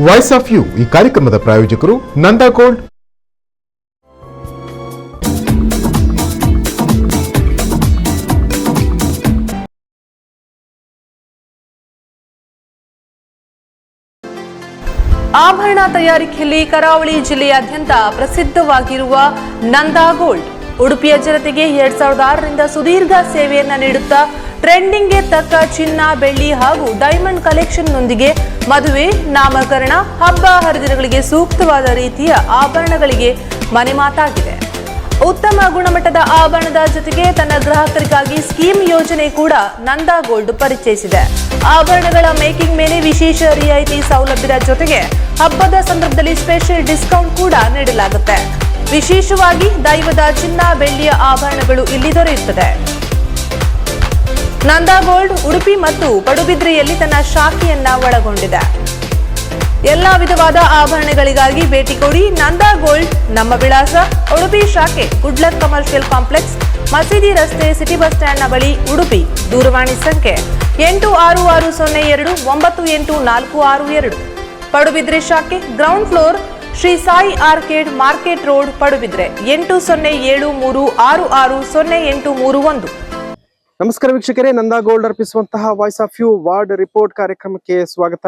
Voice of you ಈ ಕಾರ್ಯಕ್ರಮದ ಪ್ರಾಯೋಜಕರು ನಂದಾ ಗೋಲ್ಡ್. ಆಭರಣ ತಯಾರಿಕೆಯಲ್ಲಿ ಕರಾವಳಿ ಜಿಲ್ಲೆಯಾದ್ಯಂತ ಪ್ರಸಿದ್ಧವಾಗಿರುವ ನಂದಾ ಗೋಲ್ಡ್ ಉಡುಪಿಯ ಜನತೆಗೆ 2006ರಿಂದ ಸುದೀರ್ಘ ಸೇವೆಯನ್ನ ನೀಡುತ್ತಾ ಟ್ರೆಂಡಿಂಗ್ಗೆ ತಕ್ಕ ಚಿನ್ನ, ಬೆಳ್ಳಿ ಹಾಗೂ ಡೈಮಂಡ್ ಕಲೆಕ್ಷನ್ನೊಂದಿಗೆ ಮದುವೆ, ನಾಮಕರಣ, ಹಬ್ಬ ಹರಿದಿನಗಳಿಗೆ ಸೂಕ್ತವಾದ ರೀತಿಯ ಆಭರಣಗಳಿಗೆ ಮನೆ ಮಾತಾಗಿದೆ. ಉತ್ತಮ ಗುಣಮಟ್ಟದ ಆಭರಣದ ಜೊತೆಗೆ ತನ್ನ ಗ್ರಾಹಕರಿಗಾಗಿ ಸ್ಕೀಮ್ ಯೋಜನೆ ಕೂಡ ನಂದಾ ಗೋಲ್ಡ್ ಪರಿಚಯಿಸಿದೆ. ಆಭರಣಗಳ ಮೇಕಿಂಗ್ ಮೇಲೆ ವಿಶೇಷ ರಿಯಾಯಿತಿ ಸೌಲಭ್ಯದ ಜೊತೆಗೆ ಹಬ್ಬದ ಸಂದರ್ಭದಲ್ಲಿ ಸ್ಪೆಷಲ್ ಡಿಸ್ಕೌಂಟ್ ಕೂಡ ನೀಡಲಾಗುತ್ತೆ. ವಿಶೇಷವಾಗಿ ದೈವದ ಚಿನ್ನ, ಬೆಳ್ಳಿಯ ಆಭರಣಗಳು ಇಲ್ಲಿ ದೊರೆಯುತ್ತದೆ. ನಂದಾ ಗೋಲ್ಡ್ ಉಡುಪಿ ಮತ್ತು ಪಡುಬಿದ್ರಿಯಲ್ಲಿ ತನ್ನ ಶಾಖೆಯನ್ನ ಒಳಗೊಂಡಿದೆ. ಎಲ್ಲಾ ವಿಧವಾದ ಆಭರಣಗಳಿಗಾಗಿ ಭೇಟಿ ಕೊಡಿ. ನಂದಾ ಗೋಲ್ಡ್. ನಮ್ಮ ವಿಳಾಸ ಉಡುಪಿ ಶಾಖೆ, ಗುಡ್ಲಕ್ ಕಮರ್ಷಿಯಲ್ ಕಾಂಪ್ಲೆಕ್ಸ್, ಮಸೀದಿ ರಸ್ತೆ, ಸಿಟಿ ಬಸ್ ಸ್ಟ್ಯಾಂಡ್ನ ಬಳಿ, ಉಡುಪಿ. ದೂರವಾಣಿ ಸಂಖ್ಯೆ 8660098462. ಪಡುಬಿದ್ರೆ ಶಾಖೆ, ground floor, Shri Sai arcade, market road, Padubidri. 8073660831. ನಮಸ್ಕಾರ ವೀಕ್ಷಕರೇ, ನಂದಾ ಗೋಲ್ಡ್ ಅರ್ಪಿಸುವಂತಹ voice of you ward report ಕಾರ್ಯಕ್ರಮಕ್ಕೆ ಸ್ವಾಗತ.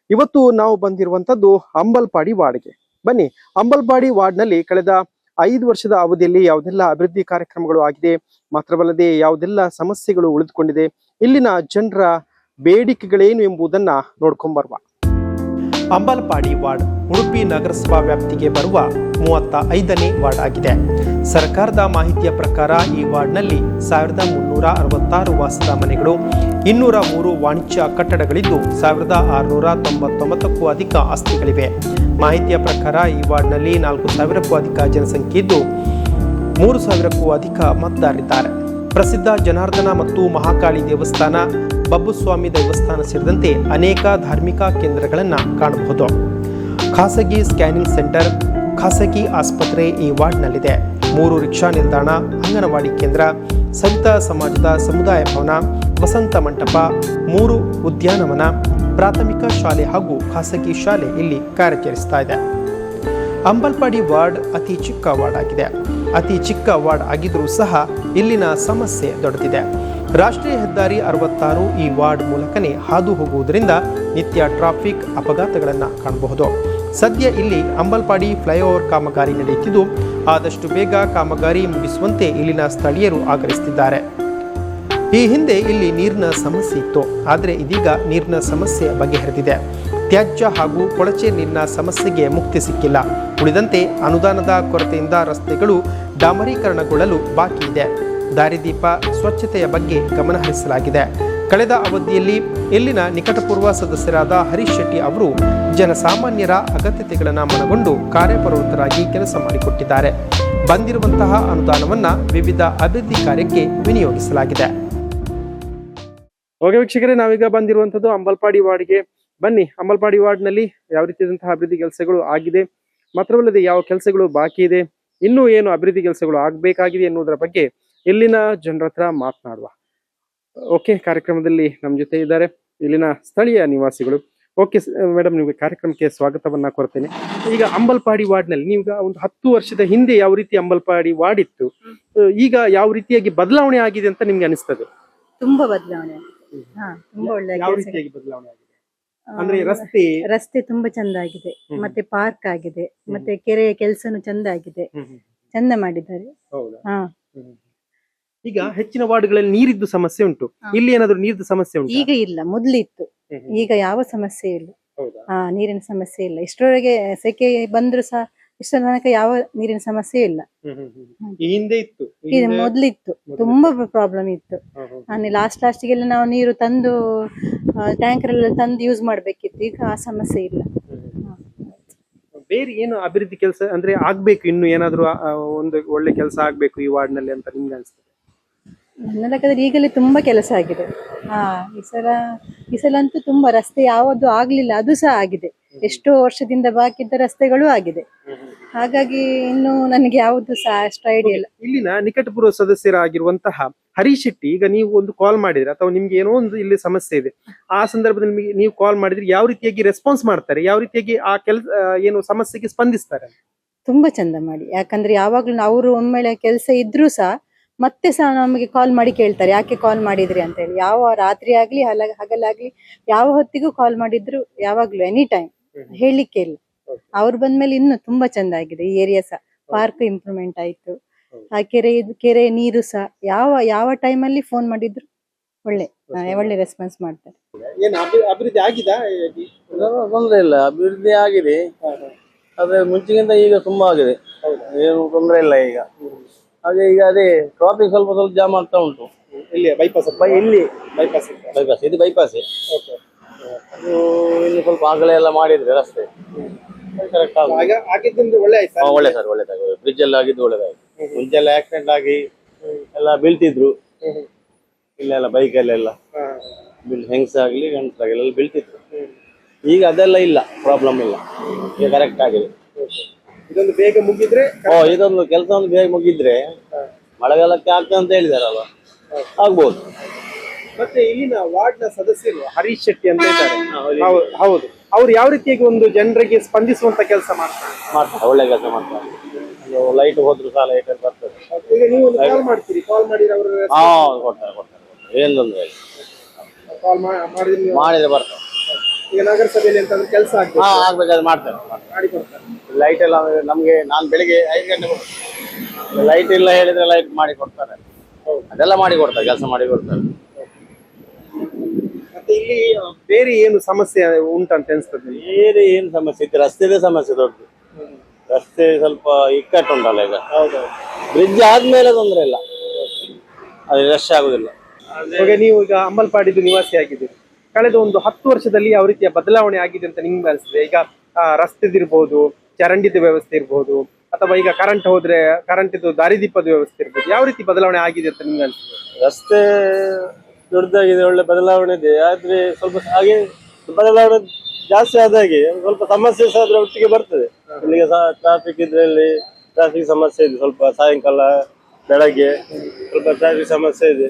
ಇವತ್ತು ನಾವು ಬಂದಿರುವಂತದ್ದು ಅಂಬಲ್ಪಾಡಿ ವಾರ್ಡ್ಗೆ. ಬನ್ನಿ, ಅಂಬಲ್ಪಾಡಿ ವಾರ್ಡ್ನಲ್ಲಿ ಕಳೆದ 5 ವರ್ಷದ ಅವಧಿಯಲ್ಲಿ ಯಾವುದೆಲ್ಲ ಅಭಿವೃದ್ಧಿ ಕಾರ್ಯಕ್ರಮಗಳು ಆಗಿದೆ, ಮಾತ್ರವಲ್ಲದೆ ಯಾವುದೆಲ್ಲ ಸಮಸ್ಯೆಗಳು ಉಳಿದುಕೊಂಡಿದೆ, ಇಲ್ಲಿನ ಜನರ ಬೇಡಿಕೆಗಳೇನು ಎಂಬುದನ್ನ ನೋಡ್ಕೊಂಬರುವ. ಅಂಬಲ್ಪಾಡಿ ವಾರ್ಡ್ ಉಡುಪಿ ನಗರಸಭಾ ವ್ಯಾಪ್ತಿಗೆ ಬರುವ 35ನೇ ವಾರ್ಡ್ ಆಗಿದೆ. ಸರ್ಕಾರದ ಮಾಹಿತಿಯ ಪ್ರಕಾರ ಈ ವಾರ್ಡ್ನಲ್ಲಿ 1366 ವಾಸದ ಮನೆಗಳು, 203 ವಾಣಿಜ್ಯ ಕಟ್ಟಡಗಳಿದ್ದು 1699ಕ್ಕೂ ಅಧಿಕ ಆಸ್ತಿಗಳಿವೆ. ಮಾಹಿತಿಯ ಪ್ರಕಾರ ಈ ವಾರ್ಡ್ನಲ್ಲಿ 4000ಕ್ಕೂ ಅಧಿಕ ಜನಸಂಖ್ಯೆ ಇದ್ದು 3000ಕ್ಕೂ ಅಧಿಕ ಮತದಾರರಿದ್ದಾರೆ. ಪ್ರಸಿದ್ಧ ಜನಾರ್ದನ ಮತ್ತು ಮಹಾಕಾಳಿ ದೇವಸ್ಥಾನ, ಬಬ್ಬುಸ್ವಾಮಿ ದೇವಸ್ಥಾನ ಸೇರಿದಂತೆ ಅನೇಕ ಧಾರ್ಮಿಕ ಕೇಂದ್ರಗಳನ್ನು ಕಾಣಬಹುದು. ಖಾಸಗಿ ಸ್ಕ್ಯಾನಿಂಗ್ ಸೆಂಟರ್, ಖಾಸಗಿ ಆಸ್ಪತ್ರೆ ಈ ವಾರ್ಡ್ನಲ್ಲಿದೆ. 3 ರಿಕ್ಷಾ ನಿಲ್ದಾಣ, ಅಂಗನವಾಡಿ ಕೇಂದ್ರ, ಸವಿತಾ ಸಮಾಜದ ಸಮುದಾಯ ಭವನ, ವಸಂತ ಮಂಟಪ, 3 ಉದ್ಯಾನವನ, ಪ್ರಾಥಮಿಕ ಶಾಲೆ ಹಾಗೂ ಖಾಸಗಿ ಶಾಲೆ ಇಲ್ಲಿ ಕಾರ್ಯಾಚರಿಸ್ತಾ ಇದೆ. ಅಂಬಲ್ಪಾಡಿ ವಾರ್ಡ್ ಅತಿ ಚಿಕ್ಕ ವಾರ್ಡ್ ಆಗಿದೆ. ಅತಿ ಚಿಕ್ಕ ವಾರ್ಡ್ ಆಗಿದ್ರೂ ಸಹ ಇಲ್ಲಿನ ಸಮಸ್ಯೆ ದೊಡ್ಡದಿದೆ. ರಾಷ್ಟ್ರೀಯ ಹೆದ್ದಾರಿ 66 ಈ ವಾರ್ಡ್ ಮೂಲಕನೇ ಹಾದು ಹೋಗುವುದರಿಂದ ನಿತ್ಯ ಟ್ರಾಫಿಕ್ ಅಪಘಾತಗಳನ್ನು ಕಾಣಬಹುದು. ಸದ್ಯ ಇಲ್ಲಿ ಅಂಬಲ್ಪಾಡಿ ಫ್ಲೈಓವರ್ ಕಾಮಗಾರಿ ನಡೆಯುತ್ತಿದ್ದು ಆದಷ್ಟು ಬೇಗ ಕಾಮಗಾರಿ ಮುಗಿಸುವಂತೆ ಇಲ್ಲಿನ ಸ್ಥಳೀಯರು ಆಗ್ರಹಿಸುತ್ತಿದ್ದಾರೆ. ಈ ಹಿಂದೆ ಇಲ್ಲಿ ನೀರಿನ ಸಮಸ್ಯೆ ಇತ್ತು, ಆದರೆ ಇದೀಗ ನೀರಿನ ಸಮಸ್ಯೆ ಬಗೆಹರಿದಿದೆ. ತ್ಯಾಜ್ಯ ಹಾಗೂ ಕೊಳಚೆ ನೀರಿನ ಸಮಸ್ಯೆಗೆ ಮುಕ್ತಿ ಸಿಕ್ಕಿಲ್ಲ. ಉಳಿದಂತೆ ಅನುದಾನದ ಕೊರತೆಯಿಂದ ರಸ್ತೆಗಳು ಡಾಮರೀಕರಣಗೊಳ್ಳಲು ಬಾಕಿ ಇದೆ. ದಾರಿದೀಪ, ಸ್ವಚ್ಛತೆಯ ಬಗ್ಗೆ ಗಮನಹರಿಸಲಾಗಿದೆ. ಕಳೆದ ಅವಧಿಯಲ್ಲಿ ಇಲ್ಲಿನ ನಿಕಟಪೂರ್ವ ಸದಸ್ಯರಾದ ಹರೀಶ್ ಶೆಟ್ಟಿ ಅವರು ಜನಸಾಮಾನ್ಯರ ಅಗತ್ಯತೆಗಳನ್ನು ಮನಗೊಂಡು ಕಾರ್ಯಪ್ರವೃತ್ತರಾಗಿ ಕೆಲಸ ಮಾಡಿಕೊಟ್ಟಿದ್ದಾರೆ. ಬಂದಿರುವಂತಹ ಅನುದಾನವನ್ನು ವಿವಿಧ ಅಭಿವೃದ್ಧಿ ಕಾರ್ಯಕ್ಕೆ ವಿನಿಯೋಗಿಸಲಾಗಿದೆ. ಓಕೆ ವೀಕ್ಷಕರೇ, ನಾವೀಗ ಬಂದಿರುವಂತದ್ದು ಅಂಬಲ್ಪಾಡಿ ವಾರ್ಡ್ಗೆ. ಬನ್ನಿ, ಅಂಬಲ್ಪಾಡಿ ವಾರ್ಡ್ನಲ್ಲಿ ಯಾವ ರೀತಿಯಾದಂತಹ ಅಭಿವೃದ್ಧಿ ಕೆಲಸಗಳು ಆಗಿದೆ, ಮಾತ್ರವಲ್ಲದೆ ಯಾವ ಕೆಲಸಗಳು ಬಾಕಿ ಇದೆ, ಇನ್ನೂ ಏನು ಅಭಿವೃದ್ಧಿ ಕೆಲಸಗಳು ಆಗಬೇಕಾಗಿದೆ ಎನ್ನುವುದರ ಬಗ್ಗೆ ಇಲ್ಲಿನ ಜನರ ಹತ್ರ ಮಾತನಾಡುವ. ಓಕೆ, ಕಾರ್ಯಕ್ರಮದಲ್ಲಿ ನಮ್ಮ ಜೊತೆ ಇದ್ದಾರೆ ಇಲ್ಲಿನ ಸ್ಥಳೀಯ ನಿವಾಸಿಗಳು. ಓಕೆ ಮೇಡಮ್, ನಿಮಗೆ ಕಾರ್ಯಕ್ರಮಕ್ಕೆ ಸ್ವಾಗತವನ್ನ ಕೊಡ್ತೇನೆ. ಈಗ ಅಂಬಲ್ಪಾಡಿ ವಾರ್ಡ್ನಲ್ಲಿ ನೀವು ಒಂದು 10 ವರ್ಷದ ಹಿಂದೆ ಯಾವ ರೀತಿ ಅಂಬಲ್ಪಾಡಿ ವಾರ್ಡ್ ಇತ್ತು, ಈಗ ಯಾವ ರೀತಿಯಾಗಿ ಬದಲಾವಣೆ ಆಗಿದೆ ಅಂತ ನಿಮ್ಗೆ ಅನಿಸ್ತದೆ? ತುಂಬಾ ಬದಲಾವಣೆ, ತುಂಬಾ ಒಳ್ಳೆ ಯಾವ ರೀತಿಯಾಗಿ ಬದಲಾವಣೆ ಆಗಿದೆ ಅಂದ್ರೆ ರಸ್ತೆ ತುಂಬಾ ಚಂದ ಆಗಿದೆ, ಮತ್ತೆ ಪಾರ್ಕ್ ಆಗಿದೆ, ಮತ್ತೆ ಕೆರೆಯ ಕೆಲಸನು ಚಂದ ಆಗಿದೆ, ಚಂದ ಮಾಡಿದ್ದಾರೆ. ಈಗ ಹೆಚ್ಚಿನ ವಾರ್ಡ್ಗಳಲ್ಲಿ ನೀರಿದ್ದು ಸಮಸ್ಯೆ ಉಂಟು, ಇಲ್ಲಿ ಏನಾದ್ರು ನೀರಿನ ಸಮಸ್ಯೆ ಉಂಟು? ಈಗ ಇಲ್ಲ, ಮೊದ್ಲಿತ್ತು, ಈಗ ಯಾವ ಸಮಸ್ಯೆ ಇಲ್ಲ. ನೀರಿನ ಸಮಸ್ಯೆ ಇಲ್ಲ. ಇಷ್ಟರೊಳಗೆ ಸೆಕೆ ಬಂದ್ರು ಸಹ ಇಷ್ಟ ತನಕ ಯಾವ ನೀರಿನ ಸಮಸ್ಯೆ ಇಲ್ಲ. ಮೊದ್ಲಿತ್ತು, ತುಂಬಾ ಪ್ರಾಬ್ಲಮ್ ಇತ್ತು. ಲಾಸ್ಟಿಗೆಲ್ಲ ನಾವು ನೀರು ತಂದು ಟ್ಯಾಂಕರ್ ಎಲ್ಲ ತಂದು ಯೂಸ್ ಮಾಡ್ಬೇಕಿತ್ತು. ಈಗ ಆ ಸಮಸ್ಯೆ ಇಲ್ಲ. ಬೇರೆ ಏನು ಅಭಿವೃದ್ಧಿ ಕೆಲಸ ಅಂದ್ರೆ ಆಗ್ಬೇಕು, ಇನ್ನು ಏನಾದ್ರು ಒಂದು ಒಳ್ಳೆ ಕೆಲಸ ಆಗ್ಬೇಕು ಈ ವಾರ್ಡ್ ನಲ್ಲಿ ಅಂತ ನಿಮ್ಗೆ ಅನ್ಸ್ತದೆ? ನನ್ನ ಲೆಕ್ಕದಲ್ಲಿ ಈಗಲೇ ತುಂಬಾ ಕೆಲಸ ಆಗಿದೆ. ಈ ಸಲ ಅಂತೂ ತುಂಬಾ ರಸ್ತೆ ಯಾವುದು ಆಗ್ಲಿಲ್ಲ, ಅದು ಸಹ ಆಗಿದೆ. ಎಷ್ಟೋ ವರ್ಷದಿಂದ ಬಾಕಿ ಇದ್ದ ರಸ್ತೆಗಳು ಆಗಿದೆ. ಹಾಗಾಗಿ ಇನ್ನು ನನಗೆ ಯಾವುದು ಸಹ ಅಷ್ಟು ಐಡಿಯಾ ಇಲ್ಲ. ಇಲ್ಲಿನ ನಿಕಟಪೂರ್ವ ಸದಸ್ಯರಾಗಿರುವಂತಹ ಹರೀಶ್ ಶೆಟ್ಟಿ, ಈಗ ನೀವು ಒಂದು ಕಾಲ್ ಮಾಡಿದ್ರೆ ಅಥವಾ ನಿಮ್ಗೆ ಏನೋ ಒಂದು ಇಲ್ಲಿ ಸಮಸ್ಯೆ ಇದೆ, ಆ ಸಂದರ್ಭದಲ್ಲಿ ನಿಮಗೆ ನೀವು ಕಾಲ್ ಮಾಡಿದ್ರೆ ಯಾವ ರೀತಿಯಾಗಿ ರೆಸ್ಪಾನ್ಸ್ ಮಾಡ್ತಾರೆ, ಯಾವ ರೀತಿಯಾಗಿ ಆ ಕೆಲಸ ಏನು ಸಮಸ್ಯೆಗೆ ಸ್ಪಂದಿಸ್ತಾರೆ? ತುಂಬಾ ಚಂದ ಮಾಡಿ, ಯಾಕಂದ್ರೆ ಯಾವಾಗ್ಲೂ ಅವರು ಒಮ್ಮೆಲೆ ಕೆಲಸ ಇದ್ರೂ ಸಹ ಮತ್ತೆ ಸಹ ನಮಗೆ ಕಾಲ್ ಮಾಡಿ ಕೇಳ್ತಾರೆ ಯಾಕೆ ಕಾಲ್ ಮಾಡಿದ್ರಿ ಅಂತ ಹೇಳಿ. ಯಾವ ರಾತ್ರಿ ಆಗ್ಲಿ ಹಗಲಾಗ್ಲಿ ಯಾವ ಹೊತ್ತಿಗೂ ಕಾಲ್ ಮಾಡಿದ್ರು, ಯಾವಾಗ್ಲೂ ಎನಿ ಟೈಮ್, ಹೇಳಲಿಕ್ಕೆ ಇಲ್ಲ. ಅವ್ರು ಬಂದ್ಮೇಲೆ ಇನ್ನು ತುಂಬಾ ಚಂದ ಆಗಿದೆ ಈ ಏರಿಯಾ ಸಹ. ಪಾರ್ಕ್ ಇಂಪ್ರೂವ್ಮೆಂಟ್ ಆಯ್ತು, ಆ ಕೆರೆ ನೀರು ಸಹ ಯಾವ ಟೈಮಲ್ಲಿ ಫೋನ್ ಮಾಡಿದ್ರು ಒಳ್ಳೆ ರೆಸ್ಪಾನ್ಸ್ ಮಾಡ್ತಾರೆ. ಅಭಿವೃದ್ಧಿ ಆಗಿದೆ, ತೊಂದ್ರೆ ಇಲ್ಲ, ಅಭಿವೃದ್ಧಿ ಆಗಿದೆ. ಆದ್ರೆ ಮುಂಚೆಗಿಂತ ಈಗ ತುಂಬಾ ಆಗಿದೆ, ಏನು ತೊಂದ್ರೆ ಇಲ್ಲ ಈಗ. ಹಾಗೆ ಈಗ ಅದೇ ಟ್ರಾಫಿಕ್ ಸ್ವಲ್ಪ ಜಾಮ್ ಆಗ್ತಾ ಉಂಟು. ಇಲ್ಲಿ ಬೈಪಾಸ್ ಇಲ್ಲಿ ಬೈಪಾಸ್ ಇದು ಬೈಪಾಸ್. ಅದು ಇನ್ನು ಸ್ವಲ್ಪ ಆಗಲೇ ಎಲ್ಲ ಮಾಡಿದ್ರೆ ರಸ್ತೆ ಕರೆಕ್ಟ್ ಆಗಿದ್ದರಿಂದ ಒಳ್ಳೆ ಆಯ್ತು. ಒಳ್ಳೆ ಸರ್, ಒಳ್ಳೇದಾಗಿದೆ. ಬ್ರಿಡ್ಜ್ ಎಲ್ಲ ಆಗಿದ್ದು ಒಳ್ಳೇದಾಗಿದೆ. ಮುಂಚೆಲ್ಲ ಆಕ್ಸಿಡೆಂಟ್ ಆಗಿ ಎಲ್ಲ ಬೀಳ್ತಿದ್ರು ಇಲ್ಲೆಲ್ಲ ಬೈಕಲ್ಲೆಲ್ಲ ಹೆಂಗಸಾಗ್ಲಿ ಗಂಡಸಾಗ್ಲಿ ಎಲ್ಲ ಬೀಳ್ತಿದ್ರು. ಈಗ ಅದೆಲ್ಲ ಇಲ್ಲ, ಪ್ರಾಬ್ಲಮ್ ಇಲ್ಲ, ಈಗ ಕರೆಕ್ಟ್ ಆಗಿದೆ. ಇದೊಂದು ಬೇಗ ಮುಗಿದ್ರೆ ಇದೊಂದು ಕೆಲಸ ಒಂದು ಬೇಗ ಮುಗಿದ್ರೆ ಮಳೆಗಾಲಕ್ಕೆ ಆಗ್ತದೆ ಅಂತ ಹೇಳಿದಾರಲ್ವ, ಆಗ್ಬೋದು. ಮತ್ತೆ ಇಲ್ಲಿನ ವಾರ್ಡ್ ನ ಸದಸ್ಯರು ಹರೀಶ್ ಶೆಟ್ಟಿ ಅಂತ ಇದ್ದಾರೆ. ಹೌದು, ಅವ್ರು ಯಾವ ರೀತಿಯಾಗಿ ಒಂದು ಜನರಿಗೆ ಸ್ಪಂದಿಸುವಂತ ಕೆಲಸ ಮಾಡ್ತಾರೆ? ಒಳ್ಳೆ ಕೆಲಸ ಮಾಡ್ತಾರೆ. ಲೈಟ್ ಹೋದ್ರು ಸಹ ಲೈಟ್ ಬರ್ತದೆ. ಈಗ ನೀವು ಕಾಲ್ ಮಾಡ್ತೀರಿ, ಕಾಲ್ ಮಾಡಿದ್ರೆ ಅವರು ಕೊಡ್ತಾರೆ. ಏನ್ ತೊಂದ್ರೆ ಇಲ್ಲ, ಕಾಲ್ ಮಾಡಿದ್ರೆ ಬರ್ತಾರೆ. ಈಗ ನಗರಸಭೆಯಲ್ಲಿ ಅಂತ ಕೆಲಸ ಆಗ್ಬೇಕಾದ್ರೆ ಮಾಡ್ತಾರೆ, ಮಾಡಿ ಕೊಡ್ತಾರೆ. ಲೈಟ್ ಎಲ್ಲ ನಮ್ಗೆ ನಾನು ಬೆಳಿಗ್ಗೆ 5 ಗಂಟೆ ಲೈಟ್ ಇಲ್ಲ ಹೇಳಿದ್ರೆ ಲೈಟ್ ಮಾಡಿ ಕೊಡ್ತಾರೆ. ಅದೆಲ್ಲ ಮಾಡಿ ಕೊಡ್ತಾರೆ, ಕೆಲಸ ಮಾಡಿ ಕೊಡ್ತಾರೆ. ಮತ್ತೆ ಇಲ್ಲಿ ಬೇರೆ ಏನು ಸಮಸ್ಯೆ ಉಂಟಂತ ಅನ್ಸ್ತದೆ? ಬೇರೆ ಏನು ಸಮಸ್ಯೆ ಇತ್ತು, ರಸ್ತೆದೇ ಸಮಸ್ಯೆ ದೊಡ್ಡದು. ರಸ್ತೆ ಸ್ವಲ್ಪ ಇಕ್ಕಟ್ಟು ಉಂಟಲ್ಲ ಈಗ. ಬ್ರಿಡ್ಜ್ ಆದ್ಮೇಲೆ ತೊಂದ್ರೆ ಇಲ್ಲ, ಅದು ರಶ್ ಆಗುದಿಲ್ಲ. ನೀವು ಈಗ ಅಮ್ಮಲ್ಪಾಡಿದು ನಿವಾಸಿ ಆಗಿದ್ದೀರಿ. ಕಳೆದ ಒಂದು 10 ವರ್ಷದಲ್ಲಿ ಯಾವ ರೀತಿಯ ಬದಲಾವಣೆ ಆಗಿದೆ ಅಂತ ನಿಮ್ಗೆ ಅನಿಸ್ತದೆ? ಈಗ ರಸ್ತೆದಿರ್ಬೋದು, ಚರಂಡಿದ ವ್ಯವಸ್ಥೆ ಇರ್ಬೋದು, ಅಥವಾ ಈಗ ಕರೆಂಟ್ ಹೋದ್ರೆ ಕರೆಂಟ್ ಇದು ದಾರಿದೀಪದ ವ್ಯವಸ್ಥೆ ಇರ್ಬೋದು, ಯಾವ ರೀತಿ ಬದಲಾವಣೆ ಆಗಿದೆ ಅಂತ ನಿಮ್ಗೆ ಅನಿಸ್ತದೆ? ರಸ್ತೆ ದೊಡ್ಡದಾಗಿದೆ, ಒಳ್ಳೆ ಬದಲಾವಣೆ ಇದೆ. ಆದ್ರೆ ಸ್ವಲ್ಪ ಹಾಗೆ ಬದಲಾವಣೆ ಜಾಸ್ತಿ ಆದಾಗೆ ಸ್ವಲ್ಪ ಸಮಸ್ಯೆ ಸಹ ಅದ್ರ ಒಟ್ಟಿಗೆ ಬರ್ತದೆ. ಇಲ್ಲಿಗೆ ಸಹ ಟ್ರಾಫಿಕ್ ಇದ್ರಲ್ಲಿ ಟ್ರಾಫಿಕ್ ಸಮಸ್ಯೆ ಇದೆ, ಸ್ವಲ್ಪ ಸಾಯಂಕಾಲ ಬೆಳಗ್ಗೆ ಸ್ವಲ್ಪ ಟ್ರಾಫಿಕ್ ಸಮಸ್ಯೆ ಇದೆ.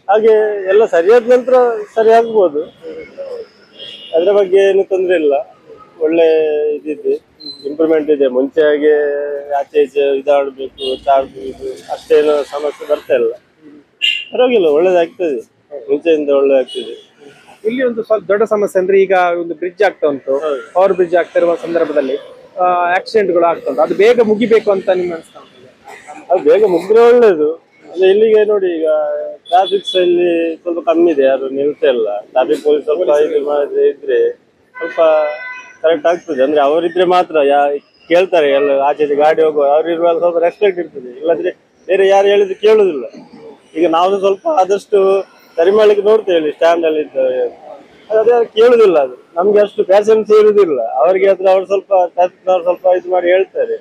ಹಾಗೆ ಎಲ್ಲ ಸರಿಯಾದ ನಂತರ ಸರಿ ಆಗ್ಬೋದು, ಅದ್ರ ಬಗ್ಗೆ ಏನು ತೊಂದರೆ ಇಲ್ಲ. ಒಳ್ಳೆ ಇದಿದೆ, ಇಂಪ್ರೂವ್ಮೆಂಟ್ ಇದೆ. ಮುಂಚೆ ಹಾಗೆ ಆಚೆ ಈಚೆ ಇದಾಡಬೇಕು, ಚಾಡಬೇಕು, ಅಷ್ಟೇನು ಸಮಸ್ಯೆ ಬರ್ತಾ ಇಲ್ಲ. ಪರವಾಗಿಲ್ಲ, ಒಳ್ಳೇದಾಗ್ತದೆ, ಮುಂಚೆಯಿಂದ ಒಳ್ಳೆದಾಗ್ತದೆ. ಇಲ್ಲಿ ಒಂದು ಸ್ವಲ್ಪ ದೊಡ್ಡ ಸಮಸ್ಯೆ ಅಂದ್ರೆ ಈಗ ಒಂದು ಬ್ರಿಡ್ಜ್ ಆಗ್ತಾ ಉಂಟು, ಪವರ್ ಬ್ರಿಡ್ಜ್ ಆಗ್ತಾ ಇರುವ ಸಂದರ್ಭದಲ್ಲಿ ಆಕ್ಸಿಡೆಂಟ್ಗಳು ಆಗ್ತಾ ಉಂಟು. ಅದು ಬೇಗ ಮುಗಿಬೇಕು ಅಂತ ನಿಮ್ಗೆ ಅನಿಸ್ತಾ ಉಂಟು? ಅದು ಬೇಗ ಮುಗಿದ್ರೆ ಒಳ್ಳೇದು. ಅಂದ್ರೆ ಇಲ್ಲಿಗೆ ನೋಡಿ, ಈಗ ಟ್ರಾಫಿಕ್ಸ್ ಇಲ್ಲಿ ಸ್ವಲ್ಪ ಕಮ್ಮಿ ಇದೆ, ಯಾರು ನಿಲ್ತಾ ಇಲ್ಲ. ಟ್ರಾಫಿಕ್ ಪೊಲೀಸ್ ಸ್ವಲ್ಪ ಇದ್ರೆ ಸ್ವಲ್ಪ ಕರೆಕ್ಟ್ ಆಗ್ತದೆ. ಅಂದ್ರೆ ಅವರಿದ್ರೆ ಮಾತ್ರ ಕೇಳ್ತಾರೆ, ಎಲ್ಲ ಆಚೆ ಗಾಡಿ ಹೋಗುವ ಅವ್ರು ಇರುವಾಗ ಸ್ವಲ್ಪ ರೆಸ್ಪೆಕ್ಟ್ ಇರ್ತದೆ. ಇಲ್ಲಾಂದ್ರೆ ಬೇರೆ ಯಾರು ಹೇಳಿದ್ರೆ ಕೇಳುದಿಲ್ಲ. ಈಗ ನಾವು ಸ್ವಲ್ಪ ಆದಷ್ಟು ಸರಿ ಮಾಡ್ಲಿಕ್ಕೆ ನೋಡ್ತೇವೆ ಸ್ಟ್ಯಾಂಡ್ ಅಲ್ಲಿ ಇದ್ದೇವೆ, ಅದೇ ಕೇಳುದಿಲ್ಲ. ಅದು ನಮ್ಗೆ ಅಷ್ಟು ಪ್ಯಾಸೆನ್ಸ್ ಇರುದಿಲ್ಲ. ಅವ್ರಿಗೆ ಹತ್ರ ಅವ್ರು ಸ್ವಲ್ಪ ಟ್ರಾಫಿಕ್ನವ್ರು ಸ್ವಲ್ಪ ಇದು ಮಾಡಿ ಹೇಳ್ತಾರೆ.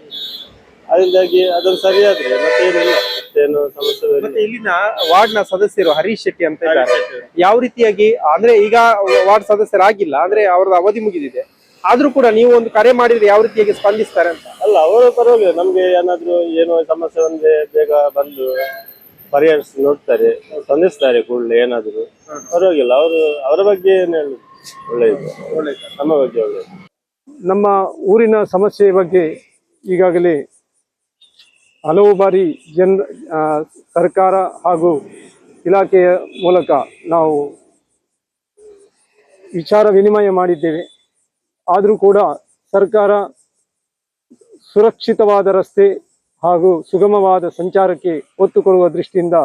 ಅದರಿಂದಾಗಿ ಅದನ್ನು ಸರಿಯಾದ್ರೆ ಮತ್ತೇನಿಲ್ಲ, ಮತ್ತೇನು ಸಮಸ್ಯೆ. ಮತ್ತೆ ಇಲ್ಲಿನ ವಾರ್ಡ್ ನ ಸದಸ್ಯರು ಹರೀಶ್ ಶೆಟ್ಟಿ ಅಂತ ಇದ್ದಾರೆ. ಯಾವ ರೀತಿಯಾಗಿ ಅಂದ್ರೆ ಈಗ ವಾರ್ಡ್ ಸದಸ್ಯರಾಗಿಲ್ಲ, ಅಂದ್ರೆ ಅವ್ರದ್ದು ಅವಧಿ ಮುಗಿದಿದೆ, ಆದ್ರೂ ಕೂಡ ನೀವು ಒಂದು ಕರೆ ಮಾಡಿದ್ರೆ ಯಾವ ರೀತಿಯಾಗಿ ಸ್ಪಂದಿಸ್ತಾರೆ ಅಂತ? ಅಲ್ಲ, ಅವರು ಪರವಾಗಿಲ್ಲ. ನಮ್ಗೆ ಏನಾದ್ರು ಏನೋ ಸಮಸ್ಯೆ ಒಂದೇ ಬೇಗ ಬಂದು ಪರಿಹರಿಸಿ ನೋಡ್ತಾರೆ, ಸ್ಪಂದಿಸ್ತಾರೆ ಕೂಡಲೇ. ಏನಾದ್ರು ಪರವಾಗಿಲ್ಲ, ಅವರ ಬಗ್ಗೆ ಏನು ಹೇಳುದು, ಒಳ್ಳೆಯದು. ನಮ್ಮ ಬಗ್ಗೆ ಒಳ್ಳೆಯದು. ನಮ್ಮ ಊರಿನ ಸಮಸ್ಯೆ ಬಗ್ಗೆ ಈಗಾಗಲೇ ಹಲವು ಬಾರಿ ಸರ್ಕಾರ ಹಾಗೂ ಇಲಾಖೆಯ ಮೂಲಕ ನಾವು ವಿಚಾರ ವಿನಿಮಯ ಮಾಡಿದ್ದೇವೆ. ಆದರೂ ಕೂಡ ಸರ್ಕಾರ ಸುರಕ್ಷಿತವಾದ ರಸ್ತೆ ಹಾಗೂ ಸುಗಮವಾದ ಸಂಚಾರಕ್ಕೆ ಒತ್ತು ಕೊಡುವ ದೃಷ್ಟಿಯಿಂದ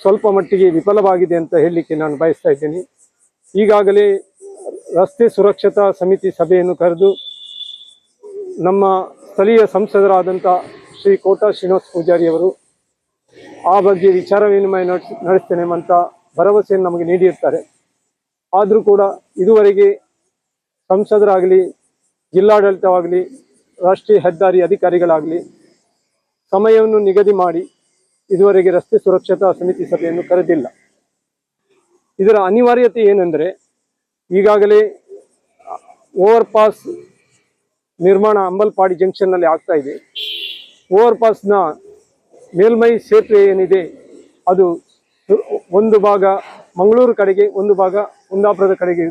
ಸ್ವಲ್ಪ ಮಟ್ಟಿಗೆ ವಿಫಲವಾಗಿದೆ ಅಂತ ಹೇಳಲಿಕ್ಕೆ ನಾನು ಬಯಸ್ತಾ ಇದ್ದೇನೆ. ಈಗಾಗಲೇ ರಸ್ತೆ ಸುರಕ್ಷತಾ ಸಮಿತಿ ಸಭೆಯನ್ನು ಕರೆದು ನಮ್ಮ ಸ್ಥಳೀಯ ಸಂಸದರಾದಂಥ ಶ್ರೀ ಕೋಟಾ ಶ್ರೀನಿವಾಸ ಪೂಜಾರಿ ಅವರು ಆ ಬಗ್ಗೆ ವಿಚಾರ ವಿನಿಮಯ ನಡೆಸ್ತೇನೆ ಅಂತ ಭರವಸೆಯನ್ನು ನಮಗೆ ನೀಡಿರ್ತಾರೆ. ಆದರೂ ಕೂಡ ಇದುವರೆಗೆ ಸಂಸದರಾಗಲಿ, ಜಿಲ್ಲಾಡಳಿತವಾಗಲಿ, ರಾಷ್ಟ್ರೀಯ ಹೆದ್ದಾರಿ ಅಧಿಕಾರಿಗಳಾಗಲಿ ಸಮಯವನ್ನು ನಿಗದಿ ಮಾಡಿ ಇದುವರೆಗೆ ರಸ್ತೆ ಸುರಕ್ಷತಾ ಸಮಿತಿ ಸಭೆಯನ್ನು ಕರೆದಿಲ್ಲ. ಇದರ ಅನಿವಾರ್ಯತೆ ಏನೆಂದರೆ, ಈಗಾಗಲೇ ಓವರ್ ಪಾಸ್ ನಿರ್ಮಾಣ ಅಂಬಲ್ಪಾಡಿ ಜಂಕ್ಷನ್ನಲ್ಲಿ ಆಗ್ತಾ ಇದೆ. ಓವರ್ ಪಾಸ್ನ ಮೇಲ್ಮೈ ಸೇತುವೆ ಏನಿದೆ ಅದು ಒಂದು ಭಾಗ ಮಂಗಳೂರು ಕಡೆಗೆ, ಒಂದು ಭಾಗ ಕುಂದಾಪುರದ ಕಡೆಗೆ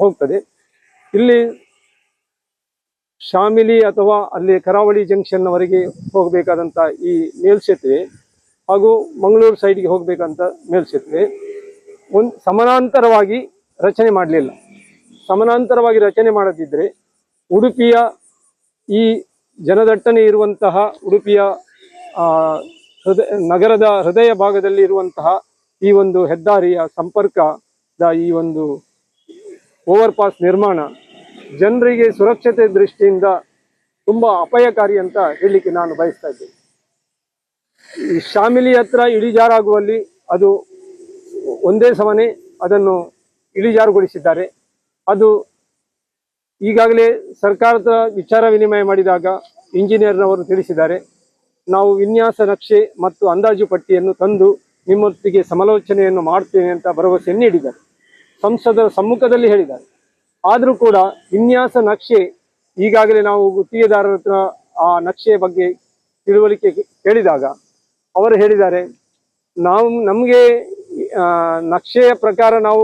ಹೋಗ್ತದೆ. ಇಲ್ಲಿ ಶಾಮಿಲಿ ಅಥವಾ ಅಲ್ಲಿ ಕರಾವಳಿ ಜಂಕ್ಷನ್ನವರೆಗೆ ಹೋಗಬೇಕಾದಂಥ ಈ ಮೇಲ್ಸೇತುವೆ ಹಾಗೂ ಮಂಗಳೂರು ಸೈಡ್ಗೆ ಹೋಗಬೇಕಂತ ಮೇಲ್ಸೇತುವೆ ಸಮಾನಾಂತರವಾಗಿ ರಚನೆ ಮಾಡಲಿಲ್ಲ. ಸಮಾನಾಂತರವಾಗಿ ರಚನೆ ಮಾಡದಿದ್ದರೆ ಉಡುಪಿಯ ಈ ಜನದಟ್ಟಣೆ ಇರುವಂತಹ ಉಡುಪಿಯ ನಗರದ ಹೃದಯ ಭಾಗದಲ್ಲಿ ಇರುವಂತಹ ಈ ಒಂದು ಹೆದ್ದಾರಿಯ ಸಂಪರ್ಕದ ಈ ಒಂದು ಓವರ್ ಪಾಸ್ ನಿರ್ಮಾಣ ಜನರಿಗೆ ಸುರಕ್ಷತೆ ದೃಷ್ಟಿಯಿಂದ ತುಂಬ ಅಪಾಯಕಾರಿ ಅಂತ ಹೇಳಲಿಕ್ಕೆ ನಾನು ಬಯಸ್ತಾ ಇದ್ದೇನೆ. ಈ ಶಾಮಿಲಿ ಹತ್ರ ಇಳಿಜಾರಾಗುವಲ್ಲಿ ಅದು ಒಂದೇ ಸಮನೆ ಅದನ್ನು ಇಳಿಜಾರುಗೊಳಿಸಿದ್ದಾರೆ. ಅದು ಈಗಾಗಲೇ ಸರ್ಕಾರದ ವಿಚಾರ ವಿನಿಮಯ ಮಾಡಿದಾಗ ಇಂಜಿನಿಯರ್ನವರು ತಿಳಿಸಿದ್ದಾರೆ, ನಾವು ವಿನ್ಯಾಸ ನಕ್ಷೆ ಮತ್ತು ಅಂದಾಜು ಪಟ್ಟಿಯನ್ನು ತಂದು ನಿಮ್ಮೊತ್ತಿಗೆ ಸಮಾಲೋಚನೆಯನ್ನು ಮಾಡ್ತೇವೆ ಅಂತ ಭರವಸೆಯನ್ನು ನೀಡಿದ್ದಾರೆ. ಸಂಸದರ ಸಮ್ಮುಖದಲ್ಲಿ ಹೇಳಿದ್ದಾರೆ. ಆದರೂ ಕೂಡ ವಿನ್ಯಾಸ ನಕ್ಷೆ ಈಗಾಗಲೇ ನಾವು ಗುತ್ತಿಗೆದಾರರ ಹತ್ರ ಆ ನಕ್ಷೆಯ ಬಗ್ಗೆ ತಿಳುವಳಿಕೆ ಕೇಳಿದಾಗ ಅವರು ಹೇಳಿದ್ದಾರೆ, ನಮಗೆ ನಕ್ಷೆಯ ಪ್ರಕಾರ ನಾವು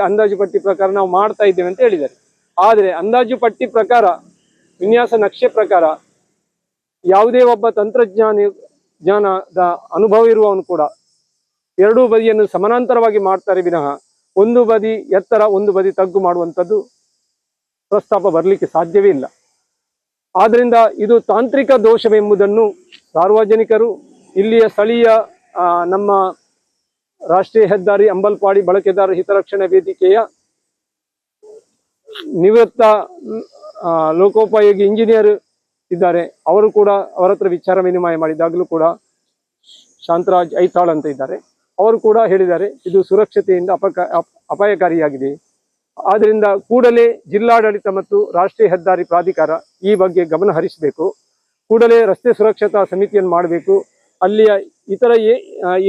ಅಂದಾಜು ಪಟ್ಟಿ ಪ್ರಕಾರ ನಾವು ಮಾಡ್ತಾ ಇದ್ದೇವೆ ಅಂತ ಹೇಳಿದ್ದಾರೆ. ಆದರೆ ಅಂದಾಜು ಪಟ್ಟಿ ಪ್ರಕಾರ, ವಿನ್ಯಾಸ ನಕ್ಷೆ ಪ್ರಕಾರ ಯಾವುದೇ ಒಬ್ಬ ತಂತ್ರಜ್ಞಾನದ ಅನುಭವ ಇರುವವನು ಕೂಡ ಎರಡೂ ಬದಿಯನ್ನು ಸಮಾನಾಂತರವಾಗಿ ಮಾಡ್ತಾರೆ ವಿನಃ ಒಂದು ಬದಿ ಎತ್ತರ ಒಂದು ಬದಿ ತಗ್ಗು ಮಾಡುವಂಥದ್ದು ಪ್ರಸ್ತಾಪ ಬರಲಿಕ್ಕೆ ಸಾಧ್ಯವೇ ಇಲ್ಲ. ಆದ್ದರಿಂದ ಇದು ತಾಂತ್ರಿಕ ದೋಷವೆಂಬುದನ್ನು ಸಾರ್ವಜನಿಕರು, ಇಲ್ಲಿಯ ಸ್ಥಳೀಯ ನಮ್ಮ ರಾಷ್ಟ್ರೀಯ ಹೆದ್ದಾರಿ ಅಂಬಲ್ಪಾಡಿ ಬಳಕೆದಾರ ಹಿತರಕ್ಷಣಾ ವೇದಿಕೆಯ ನಿವೃತ್ತ ಲೋಕೋಪಯೋಗಿ ಇಂಜಿನಿಯರ್ ಇದ್ದಾರೆ, ಅವರು ಕೂಡ ಅವರ ಹತ್ರ ವಿಚಾರ ವಿನಿಮಯ ಮಾಡಿದಾಗಲೂ ಕೂಡ ಶಾಂತರಾಜ್ ಐತಾಳ್ ಅಂತ ಇದ್ದಾರೆ, ಅವರು ಕೂಡ ಹೇಳಿದ್ದಾರೆ ಇದು ಸುರಕ್ಷತೆಯಿಂದ ಅಪಾಯಕಾರಿಯಾಗಿದೆ. ಆದ್ದರಿಂದ ಕೂಡಲೇ ಜಿಲ್ಲಾಡಳಿತ ಮತ್ತು ರಾಷ್ಟ್ರೀಯ ಹೆದ್ದಾರಿ ಪ್ರಾಧಿಕಾರ ಈ ಬಗ್ಗೆ ಗಮನ ಹರಿಸಬೇಕು. ಕೂಡಲೇ ರಸ್ತೆ ಸುರಕ್ಷತಾ ಸಮಿತಿಯನ್ನು ಮಾಡಬೇಕು. ಅಲ್ಲಿಯ ಇತರ